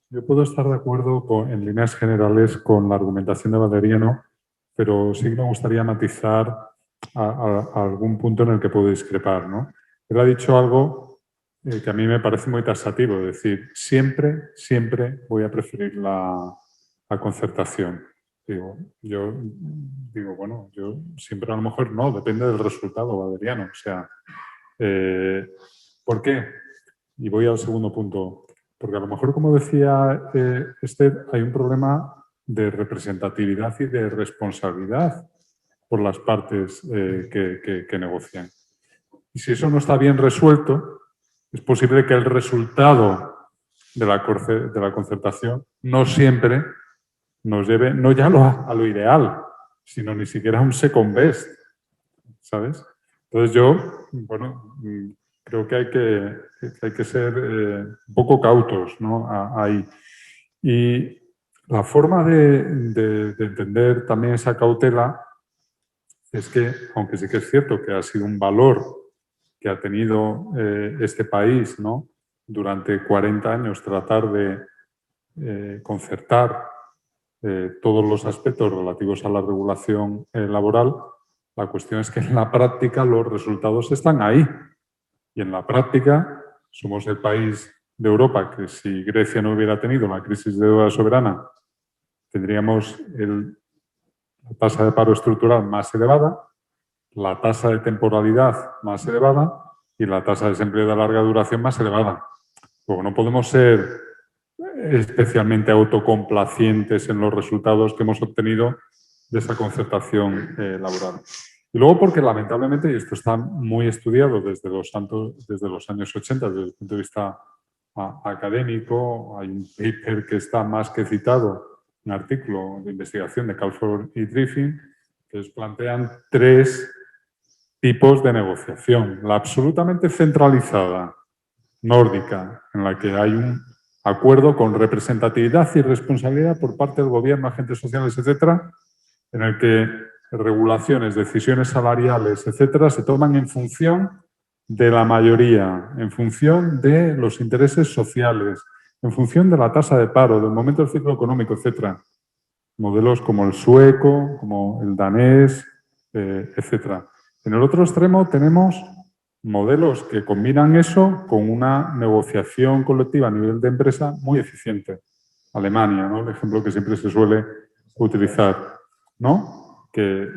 Yo puedo estar de acuerdo en líneas generales con la argumentación de Valeriano, pero sí que me gustaría matizar a algún punto en el que puedo discrepar, ¿no? Él ha dicho algo que a mí me parece muy taxativo, es decir, siempre voy a preferir la concertación. Yo siempre a lo mejor no, depende del resultado, Valeriano. O sea, ¿por qué? Y voy al segundo punto. Porque a lo mejor, como decía Esther, hay un problema de representatividad y de responsabilidad por las partes que negocian. Y si eso no está bien resuelto, es posible que el resultado de la concertación no siempre nos lleve, no ya a lo ideal, sino ni siquiera a un second best, ¿sabes? Entonces yo, bueno, creo que hay que ser un poco cautos, ¿no? Ahí. Y la forma de entender también esa cautela es que, aunque sí que es cierto que ha sido un valor que ha tenido este país, ¿no? Durante 40 años tratar de concertar todos los aspectos relativos a la regulación laboral, la cuestión es que en la práctica los resultados están ahí. Y en la práctica somos el país de Europa que si Grecia no hubiera tenido la crisis de deuda soberana, tendríamos la tasa de paro estructural más elevada, la tasa de temporalidad más elevada y la tasa de desempleo de larga duración más elevada. Luego no podemos ser especialmente autocomplacientes en los resultados que hemos obtenido de esa concertación laboral. Y luego porque lamentablemente, y esto está muy estudiado desde los años 80, desde el punto de vista académico, hay un paper que está más que citado, un artículo de investigación de Calford y Triffin, que plantean 3 tipos de negociación. La absolutamente centralizada, nórdica, en la que hay un acuerdo con representatividad y responsabilidad por parte del gobierno, agentes sociales, etcétera, en el que regulaciones, decisiones salariales, etcétera, se toman en función de la mayoría, en función de los intereses sociales, en función de la tasa de paro, del momento del ciclo económico, etcétera. Modelos como el sueco, como el danés, etcétera. En el otro extremo tenemos modelos que combinan eso con una negociación colectiva a nivel de empresa muy eficiente. Alemania, ¿no? El ejemplo que siempre se suele utilizar, ¿no? Que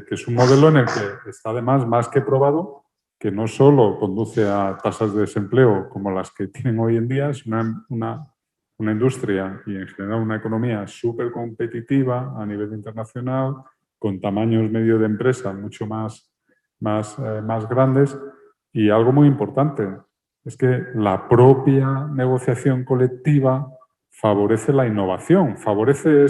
es un modelo en el que está además más que probado que no solo conduce a tasas de desempleo como las que tienen hoy en día, es una industria y en general una economía súper competitiva a nivel internacional, con tamaños medio de empresa mucho más grandes. Y algo muy importante es que la propia negociación colectiva favorece la innovación, favorece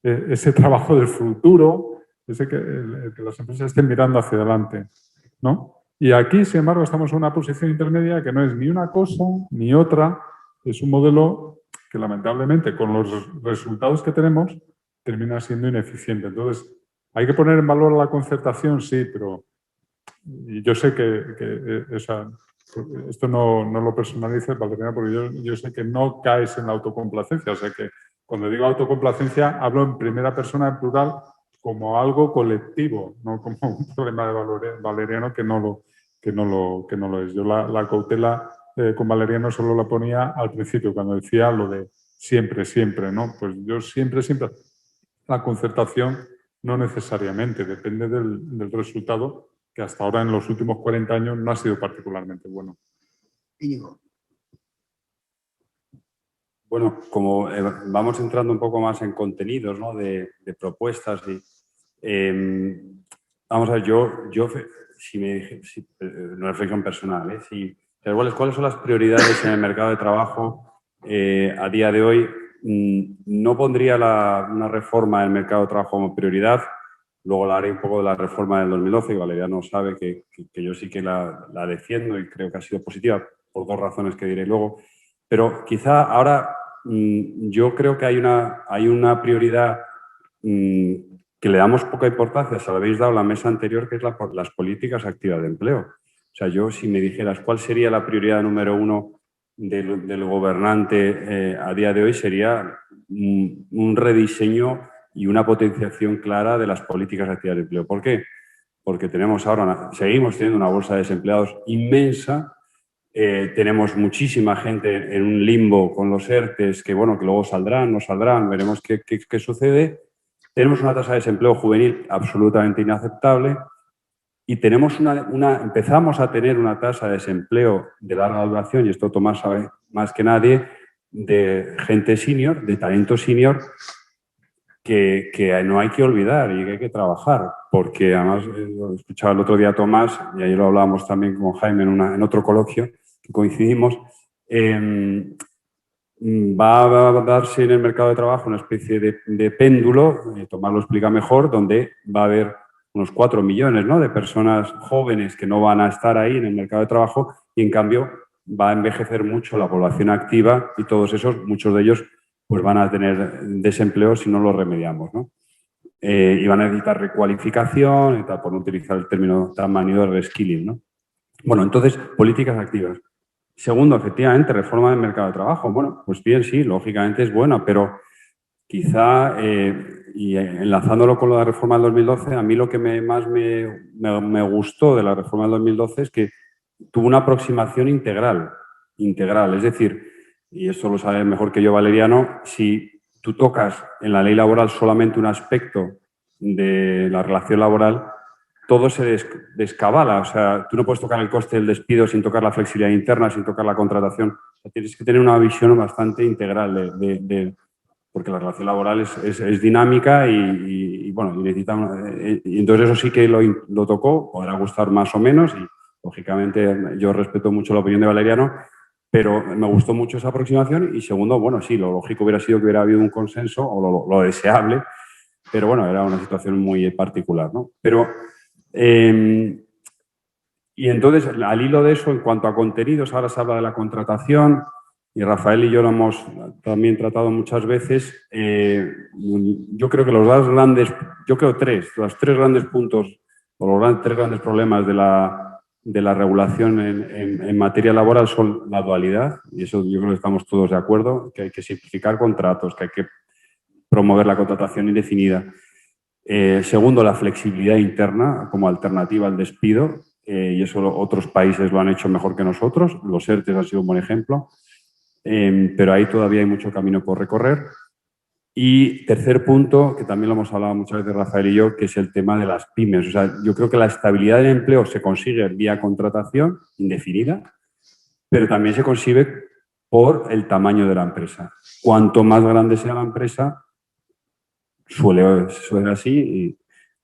ese trabajo del futuro, que las empresas estén mirando hacia adelante, ¿no? Y aquí, sin embargo, estamos en una posición intermedia que no es ni una cosa ni otra, es un modelo que lamentablemente con los resultados que tenemos termina siendo ineficiente. Entonces, hay que poner en valor la concertación, sí, pero y yo sé que esto no lo personalices, Valeriano, porque yo sé que no caes en la autocomplacencia. O sea que cuando digo autocomplacencia hablo en primera persona, en plural, como algo colectivo, no como un problema de Valeriano que no lo es. Yo la cautela con Valeriano solo la ponía al principio, cuando decía lo de siempre, siempre, ¿no? Pues yo siempre. La concertación no necesariamente, depende del resultado, que hasta ahora en los últimos 40 años no ha sido particularmente bueno. Íñigo. Bueno, como vamos entrando un poco más en contenidos, ¿no? de propuestas. Vamos a ver, una reflexión personal, ¿cuáles son las prioridades en el mercado de trabajo a día de hoy? No pondría una reforma del mercado de trabajo como prioridad. Luego la haré un poco de la reforma del 2012, y Valeriano sabe que yo sí que la defiendo y creo que ha sido positiva por 2 razones que diré luego. Pero quizá ahora yo creo que hay una prioridad que le damos poca importancia, se la habéis dado la mesa anterior, que es las políticas activas de empleo. O sea, yo si me dijeras cuál sería la prioridad número 1 del gobernante a día de hoy, sería un rediseño y una potenciación clara de las políticas activas de empleo. ¿Por qué? Porque seguimos teniendo una bolsa de desempleados inmensa, tenemos muchísima gente en un limbo con los ERTEs que luego saldrán, no saldrán, veremos qué sucede. Tenemos una tasa de desempleo juvenil absolutamente inaceptable y empezamos a tener una tasa de desempleo de larga duración, y esto Tomás sabe más que nadie, de gente senior, de talento senior, que no hay que olvidar y que hay que trabajar, porque además lo escuchaba el otro día Tomás, y ayer lo hablábamos también con Jaime en otro coloquio que coincidimos, va a darse en el mercado de trabajo una especie de péndulo, Tomás lo explica mejor, donde va a haber unos 4 millones, ¿no?, de personas jóvenes que no van a estar ahí en el mercado de trabajo, y en cambio va a envejecer mucho la población activa, y todos esos, muchos de ellos, pues van a tener desempleo si no lo remediamos, ¿no? Y van a necesitar recualificación, por no utilizar el término tan manido de reskilling, ¿no? Bueno, entonces, políticas activas. Segundo, efectivamente, reforma del mercado de trabajo. Bueno, pues bien, sí, lógicamente es buena, pero quizá, y enlazándolo con la reforma del 2012, a mí lo que más me gustó de la reforma del 2012 es que tuvo una aproximación integral. Es decir, y esto lo sabe mejor que yo Valeriano, si tú tocas en la ley laboral solamente un aspecto de la relación laboral, todo se descabala. O sea, tú no puedes tocar el coste del despido sin tocar la flexibilidad interna, sin tocar la contratación. O sea, tienes que tener una visión bastante integral porque la relación laboral es dinámica y bueno, y necesita y entonces eso sí que lo tocó, podrá gustar más o menos y lógicamente yo respeto mucho la opinión de Valeriano, pero me gustó mucho esa aproximación y segundo, bueno, sí, lo lógico hubiera sido que hubiera habido un consenso o lo deseable, pero bueno, era una situación muy particular, ¿no? Pero, y entonces, al hilo de eso, en cuanto a contenidos, ahora se habla de la contratación y Rafael y yo lo hemos también tratado muchas veces. Yo creo que los tres grandes puntos o los tres grandes problemas de la regulación en materia laboral son la dualidad, y eso yo creo que estamos todos de acuerdo, que hay que simplificar contratos, que hay que promover la contratación indefinida. Segundo, la flexibilidad interna como alternativa al despido, y eso otros países lo han hecho mejor que nosotros. Los ERTE han sido un buen ejemplo, pero ahí todavía hay mucho camino por recorrer. Y tercer punto, que también lo hemos hablado muchas veces Rafael y yo, que es el tema de las pymes. O sea, yo creo que la estabilidad del empleo se consigue vía contratación indefinida, pero también se consigue por el tamaño de la empresa. Cuanto más grande sea la empresa, suele ser así,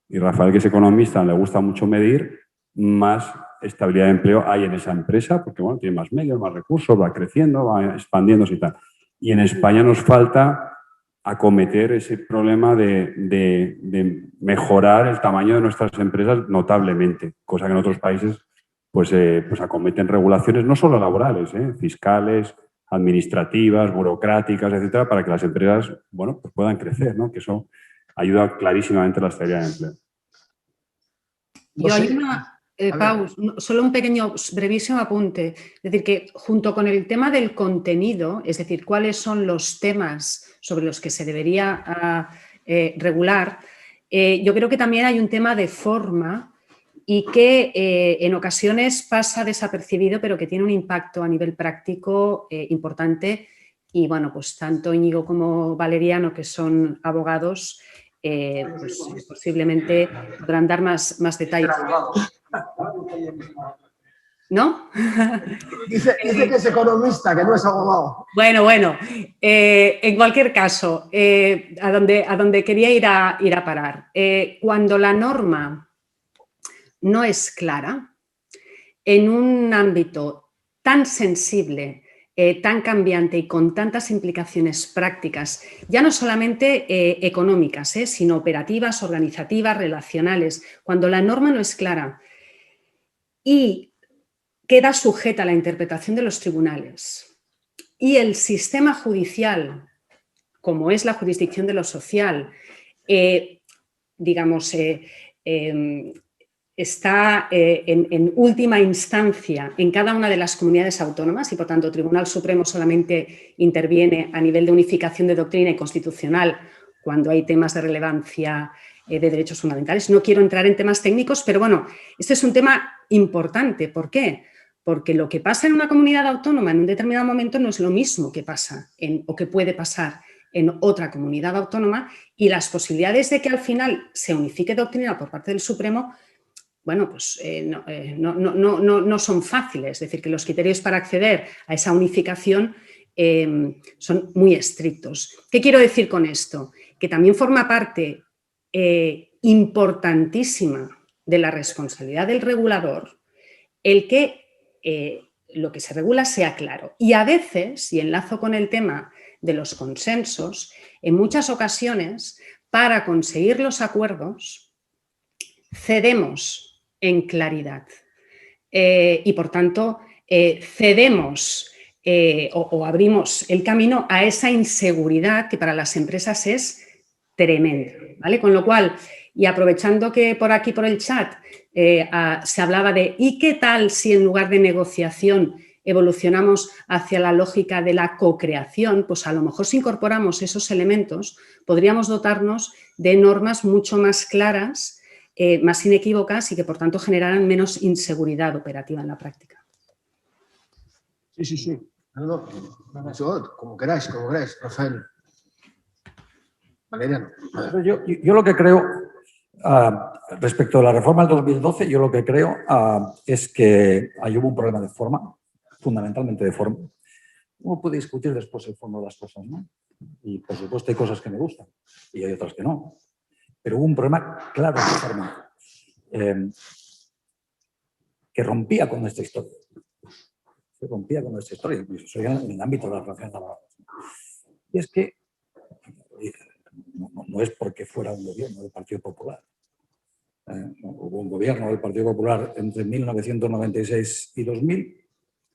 y Rafael, que es economista, le gusta mucho medir, más estabilidad de empleo hay en esa empresa, porque bueno, tiene más medios, más recursos, va creciendo, va expandiéndose y tal. Y en España nos falta acometer ese problema de mejorar el tamaño de nuestras empresas notablemente, cosa que en otros países pues acometen regulaciones no solo laborales, fiscales, administrativas, burocráticas, etcétera, para que las empresas, bueno, pues puedan crecer, ¿no? Que eso ayuda clarísimamente a la estabilidad de empleo. Yo hay una, Pau, solo un pequeño, brevísimo apunte. Es decir, que junto con el tema del contenido, es decir, cuáles son los temas sobre los que se debería regular, yo creo que también hay un tema de forma y que en ocasiones pasa desapercibido, pero que tiene un impacto a nivel práctico importante. Y bueno, pues tanto Íñigo como Valeriano, que son abogados, pues posiblemente podrán dar más detalles. ¿No? Dice que es economista, que no es abogado. Bueno. En cualquier caso, a donde quería ir a parar. Cuando la norma no es clara, en un ámbito tan sensible, tan cambiante y con tantas implicaciones prácticas, ya no solamente económicas, sino operativas, organizativas, relacionales, cuando la norma no es clara y queda sujeta a la interpretación de los tribunales y el sistema judicial, como es la jurisdicción de lo social, está en última instancia en cada una de las comunidades autónomas y, por tanto, el Tribunal Supremo solamente interviene a nivel de unificación de doctrina y constitucional cuando hay temas de relevancia de derechos fundamentales. No quiero entrar en temas técnicos, pero bueno, este es un tema importante. ¿Por qué? Porque lo que pasa en una comunidad autónoma en un determinado momento no es lo mismo que pasa o que puede pasar en otra comunidad autónoma, y las posibilidades de que al final se unifique doctrina por parte del Supremo, bueno, pues no son fáciles. Es decir, que los criterios para acceder a esa unificación son muy estrictos. ¿Qué quiero decir con esto? Que también forma parte importantísima de la responsabilidad del regulador el que lo que se regula sea claro. Y a veces, y enlazo con el tema de los consensos, en muchas ocasiones, para conseguir los acuerdos, cedemos en claridad y, por tanto, cedemos o abrimos el camino a esa inseguridad que para las empresas es tremenda, ¿vale? Con lo cual, y aprovechando que por aquí, por el chat, se hablaba de ¿y qué tal si en lugar de negociación evolucionamos hacia la lógica de la co-creación? Pues a lo mejor si incorporamos esos elementos podríamos dotarnos de normas mucho más claras, más inequívocas y que por tanto generaran menos inseguridad operativa en la práctica. Sí. No, como queráis, Rafael. Valeriano. Yo lo que creo, respecto a la reforma del 2012, yo lo que creo es que ahí hubo un problema de forma, fundamentalmente de forma. Uno puede discutir después el fondo de las cosas, ¿no? Y por supuesto hay cosas que me gustan y hay otras que no. Pero hubo un problema claro de forma que rompía con nuestra historia. Se rompía con nuestra historia, incluso en el ámbito de las relaciones laborales. Y es que no es porque fuera un gobierno del Partido Popular. Hubo un gobierno del Partido Popular entre 1996 y 2000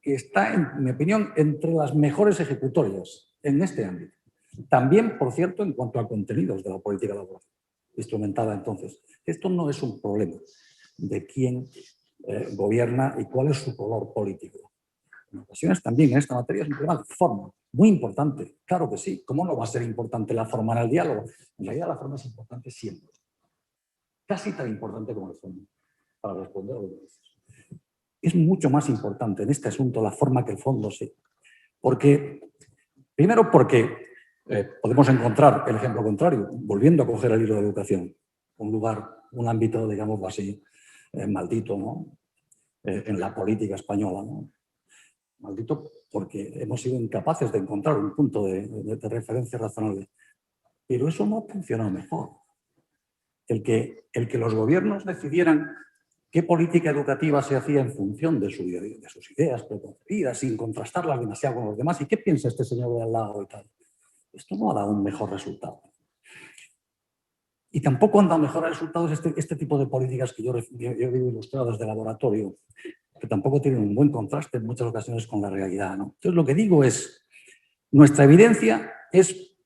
que está, en mi opinión, entre las mejores ejecutorias en este ámbito. También, por cierto, en cuanto a contenidos de la política laboral, instrumentada entonces. Esto no es un problema de quién gobierna y cuál es su color político. En ocasiones también en esta materia es un problema de forma, muy importante. Claro que sí. ¿Cómo no va a ser importante la forma en el diálogo? En realidad la forma es importante siempre. Casi tan importante como el fondo, para responder a lo que dices. Es mucho más importante en este asunto la forma que el fondo, sí. Primero porque podemos encontrar el ejemplo contrario, volviendo a coger el hilo de educación, un lugar, un ámbito, digamos así, maldito, ¿no? En la política española, ¿no? Maldito porque hemos sido incapaces de encontrar un punto de referencia razonable. Pero eso no ha funcionado mejor. El que los gobiernos decidieran qué política educativa se hacía en función de sus ideas preconcebidas, sin contrastarlas demasiado con los demás. ¿Y qué piensa este señor de al lado y tal? Esto no ha dado un mejor resultado. Y tampoco han dado mejores resultados este tipo de políticas que yo digo ilustradas de laboratorio, que tampoco tienen un buen contraste en muchas ocasiones con la realidad, ¿no? Entonces, lo que digo es, nuestra evidencia es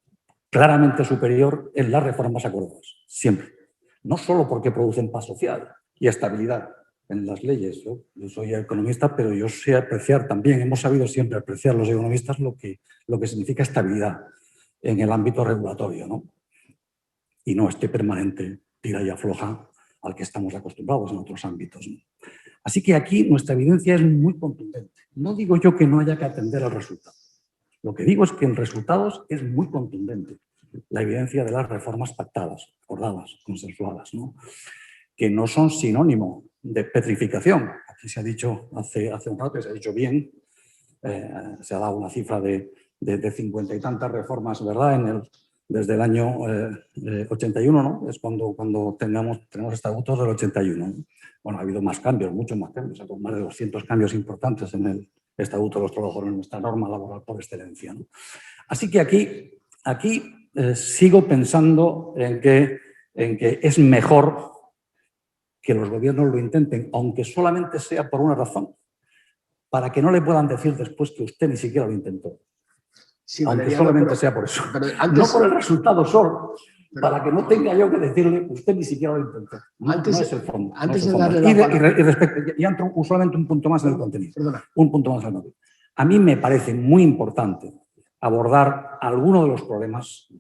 claramente superior en las reformas acordadas, siempre. No solo porque producen paz social y estabilidad en las leyes. Yo soy economista, pero yo sé apreciar también, hemos sabido siempre apreciar los economistas lo que significa estabilidad en el ámbito regulatorio, ¿no? Y no este permanente tira y afloja al que estamos acostumbrados en otros ámbitos, ¿no? Así que aquí nuestra evidencia es muy contundente. No digo yo que no haya que atender al resultado. Lo que digo es que en resultados es muy contundente la evidencia de las reformas pactadas, acordadas, consensuadas, ¿no? Que no son sinónimo de petrificación. Aquí se ha dicho hace un rato, se ha dicho bien, se ha dado una cifra de 50 y tantas reformas, ¿verdad? Desde el año 81, ¿no? Es cuando tenemos estatutos del 81. ¿no? Bueno, ha habido más cambios, muchos más cambios, con más de 200 cambios importantes en el Estatuto de los Trabajadores, en nuestra norma laboral por excelencia, ¿no? Así que aquí sigo pensando en que es mejor que los gobiernos lo intenten, aunque solamente sea por una razón, para que no le puedan decir después que usted ni siquiera lo intentó. Sí, aunque Valeriano, solamente sea por eso. Antes, no por el resultado solo, para que no tenga yo que decirle usted ni siquiera lo intentó. No es el fondo. Antes de darle la palabra. Y respecto, ya entro solamente un punto más en el contenido. Perdona. Un punto más en el contenido. A mí me parece muy importante abordar algunos de los problemas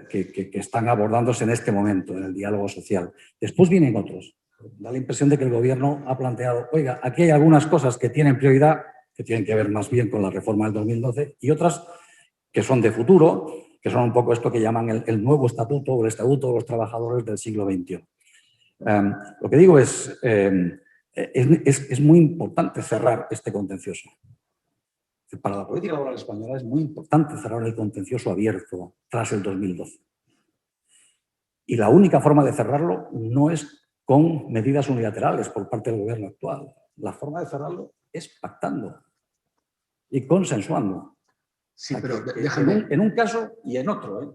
que están abordándose en este momento en el diálogo social. Después vienen otros. Da la impresión de que el gobierno ha planteado, oiga, aquí hay algunas cosas que tienen prioridad, que tienen que ver más bien con la reforma del 2012, y otras que son de futuro, que son un poco esto que llaman el nuevo estatuto o el estatuto de los trabajadores del siglo XXI. Lo que digo es muy importante cerrar este contencioso. Para la política laboral española es muy importante cerrar el contencioso abierto tras el 2012. Y la única forma de cerrarlo no es con medidas unilaterales por parte del gobierno actual. La forma de cerrarlo es pactando y consensuando. Sí, pero déjame. En un caso y en otro, ¿eh?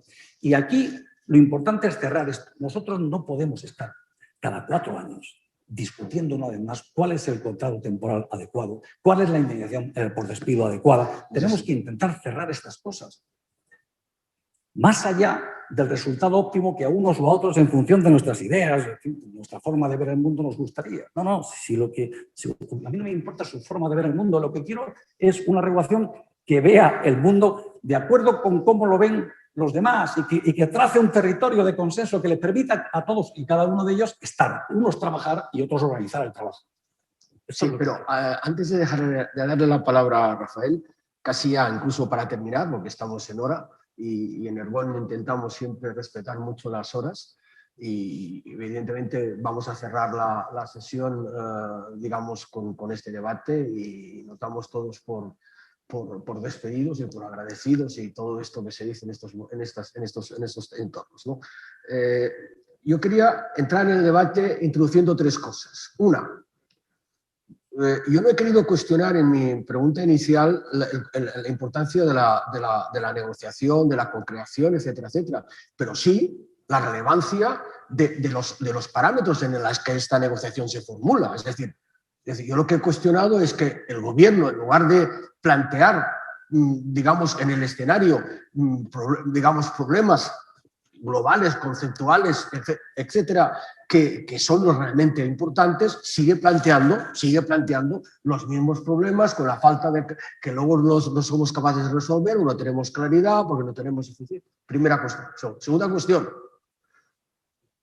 Y aquí lo importante es cerrar esto. Nosotros no podemos estar cada 4 años discutiendo una vez más cuál es el contrato temporal adecuado, cuál es la indemnización por despido adecuada. Tenemos que intentar cerrar estas cosas. Más allá del resultado óptimo que a unos u a otros en función de nuestras ideas, nuestra forma de ver el mundo nos gustaría. No, a mí no me importa su forma de ver el mundo, lo que quiero es una regulación que vea el mundo de acuerdo con cómo lo ven los demás y que trace un territorio de consenso que le permita a todos y cada uno de ellos estar, unos trabajar y otros organizar el trabajo. Sí, pero antes de darle la palabra a Rafael, casi ya incluso para terminar, porque estamos en hora, y en Erbon intentamos siempre respetar mucho las horas y evidentemente vamos a cerrar la sesión, digamos, con este debate y nos damos todos por despedidos y por agradecidos y todo esto que se dice en estos entornos, ¿no? Yo quería entrar en el debate introduciendo tres cosas. Una, yo no he querido cuestionar en mi pregunta inicial la importancia de la negociación, de la concreación, etcétera, etcétera, pero sí la relevancia de los parámetros en los que esta negociación se formula. Es decir, yo lo que he cuestionado es que el gobierno, en lugar de plantear, digamos, en el escenario, digamos, problemas globales, conceptuales, etcétera, que son los realmente importantes, sigue planteando los mismos problemas con la falta de que luego no somos capaces de resolver o no tenemos claridad porque no tenemos eficiencia. Primera cuestión. Segunda cuestión.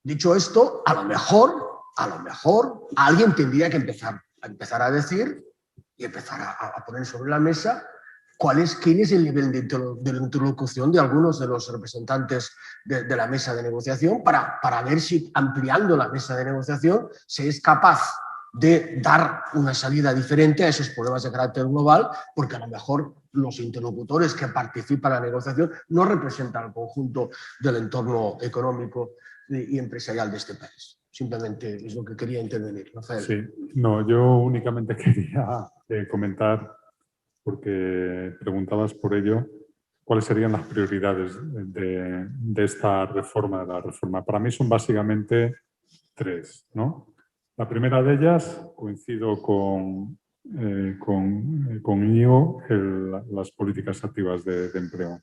Dicho esto, a lo mejor alguien tendría que empezar a decir y empezar a poner sobre la mesa quién es el nivel de interlocución de algunos de los representantes de la mesa de negociación para ver si ampliando la mesa de negociación se es capaz de dar una salida diferente a esos problemas de carácter global, porque a lo mejor los interlocutores que participan en la negociación no representan el conjunto del entorno económico y empresarial de este país. Simplemente es lo que quería intervenir. Rafael. Sí, no, yo únicamente quería comentar, porque preguntabas por ello, cuáles serían las prioridades de esta reforma, de la reforma. Para mí son básicamente tres, ¿no? La primera de ellas, coincido con Íñigo, las políticas activas de empleo.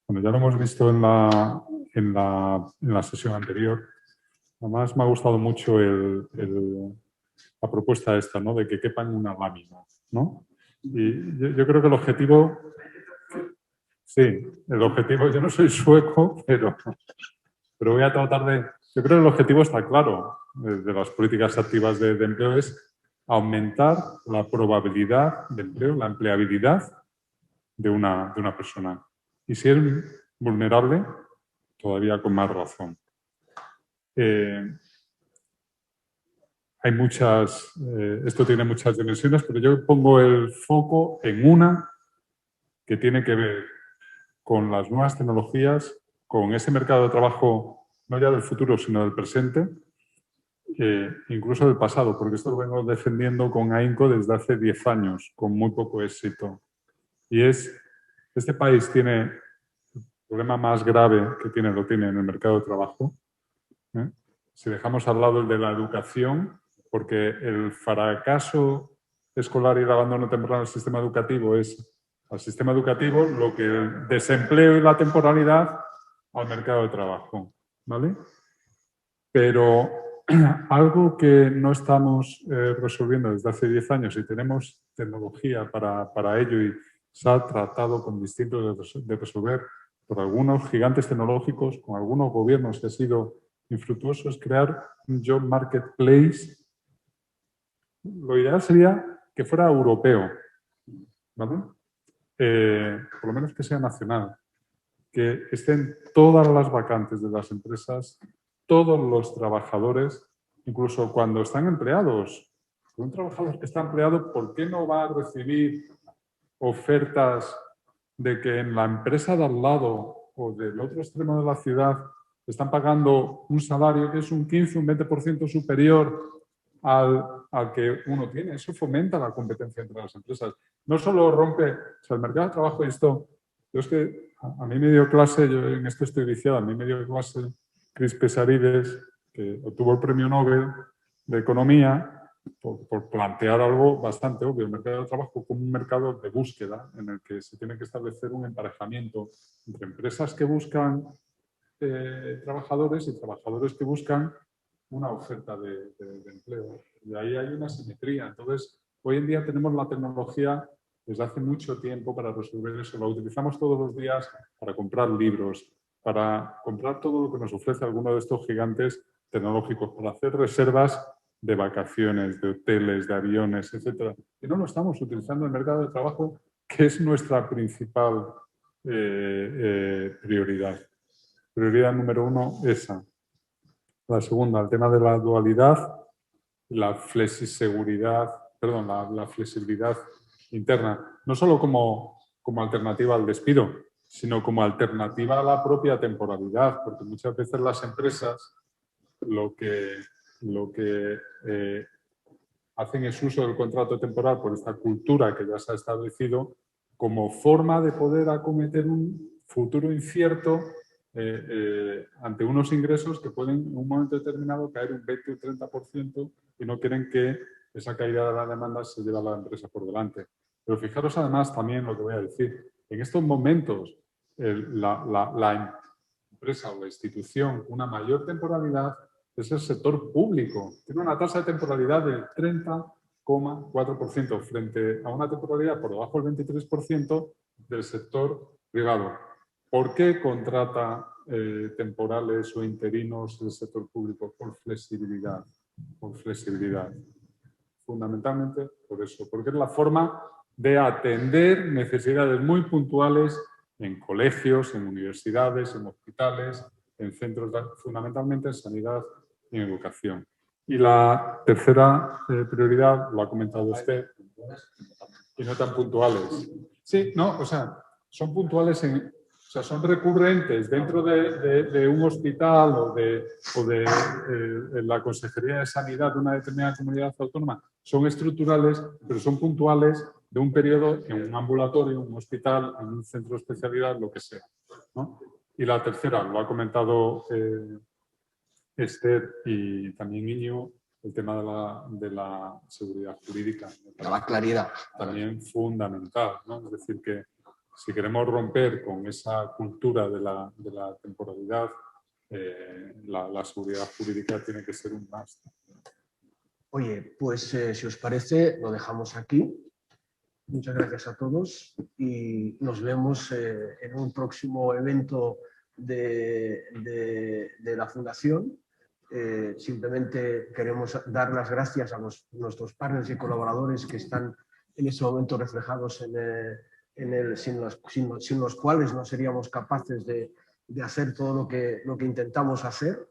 Bueno, ya lo hemos visto en la sesión anterior. Además, me ha gustado mucho la propuesta esta, ¿no? De que quepa en una lámina, ¿no? Y yo creo que el objetivo... Sí, el objetivo... Yo no soy sueco, pero voy a tratar de... Yo creo que el objetivo está claro de las políticas activas de empleo, es aumentar la probabilidad de empleo, la empleabilidad de una persona. Y si es vulnerable, todavía con más razón. Hay muchas, esto tiene muchas dimensiones, pero yo pongo el foco en una que tiene que ver con las nuevas tecnologías, con ese mercado de trabajo, no ya del futuro, sino del presente, incluso del pasado, porque esto lo vengo defendiendo con AINCO desde hace 10 años, con muy poco éxito. Y este país tiene el problema más grave lo tiene en el mercado de trabajo. Si dejamos al lado el de la educación, porque el fracaso escolar y el abandono temporal del sistema educativo es al sistema educativo lo que el desempleo y la temporalidad al mercado de trabajo, ¿vale? Pero algo que no estamos resolviendo desde hace 10 años y tenemos tecnología para ello y se ha tratado con distintos de resolver por algunos gigantes tecnológicos, con algunos gobiernos que ha sido infructuoso, es crear un job marketplace. Lo ideal sería que fuera europeo, ¿vale? Por lo menos que sea nacional, que estén todas las vacantes de las empresas, todos los trabajadores, incluso cuando están empleados. Un trabajador que está empleado, ¿por qué no va a recibir ofertas de que en la empresa de al lado o del otro extremo de la ciudad están pagando un salario que es un 15, un 20% superior al que uno tiene? Eso fomenta la competencia entre las empresas. No solo rompe, o sea, el mercado de trabajo, yo es que a mí me dio clase, yo en esto estoy viciado, a mí me dio clase Chris Pesarides, que obtuvo el premio Nobel de Economía, por plantear algo bastante obvio, el mercado de trabajo como un mercado de búsqueda en el que se tiene que establecer un emparejamiento entre empresas que buscan trabajadores y trabajadores que buscan una oferta de empleo. Y ahí hay una simetría. Entonces, hoy en día tenemos la tecnología desde hace mucho tiempo para resolver eso. La utilizamos todos los días para comprar libros, para comprar todo lo que nos ofrece alguno de estos gigantes tecnológicos, para hacer reservas de vacaciones, de hoteles, de aviones, etc. Y no lo estamos utilizando en el mercado de trabajo, que es nuestra principal prioridad. Prioridad número 1, esa. La segunda, el tema de la dualidad, la flexibilidad interna, no solo como alternativa al despido, sino como alternativa a la propia temporalidad, porque muchas veces las empresas lo que hacen es uso del contrato temporal por esta cultura que ya se ha establecido como forma de poder acometer un futuro incierto ante unos ingresos que pueden en un momento determinado caer un 20 o 30% y no quieren que esa caída de la demanda se lleve a la empresa por delante. Pero fijaros además también lo que voy a decir. En estos momentos la empresa o la institución con una mayor temporalidad es el sector público. Tiene una tasa de temporalidad del 30,4% frente a una temporalidad por debajo del 23% del sector privado. ¿Por qué contrata temporales o interinos del sector público? Por flexibilidad. Por flexibilidad. Fundamentalmente por eso, porque es la forma de atender necesidades muy puntuales en colegios, en universidades, en hospitales, en centros, fundamentalmente en sanidad y en educación. Y la tercera prioridad, lo ha comentado usted, y no tan puntuales. Sí, no, o sea, son puntuales son recurrentes dentro de un hospital o de la Consejería de Sanidad de una determinada comunidad autónoma. Son estructurales, pero son puntuales de un periodo en un ambulatorio, en un hospital, en un centro de especialidad, lo que sea, ¿no? Y la tercera, lo ha comentado Esther y también Íñigo, el tema de la seguridad jurídica. De la claridad. También fundamental, ¿no? Es decir, que si queremos romper con esa cultura de la temporalidad, la seguridad jurídica tiene que ser un must. Oye, pues si os parece, lo dejamos aquí. Muchas gracias a todos y nos vemos en un próximo evento de la Fundación. Simplemente queremos dar las gracias a nuestros partners y colaboradores que están en este momento reflejados sin los cuales no seríamos capaces de hacer todo lo que intentamos hacer,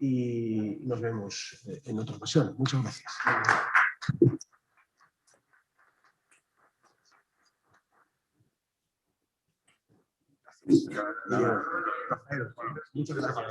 y nos vemos en otra ocasión. Muchas gracias. Rafael, muchas gracias.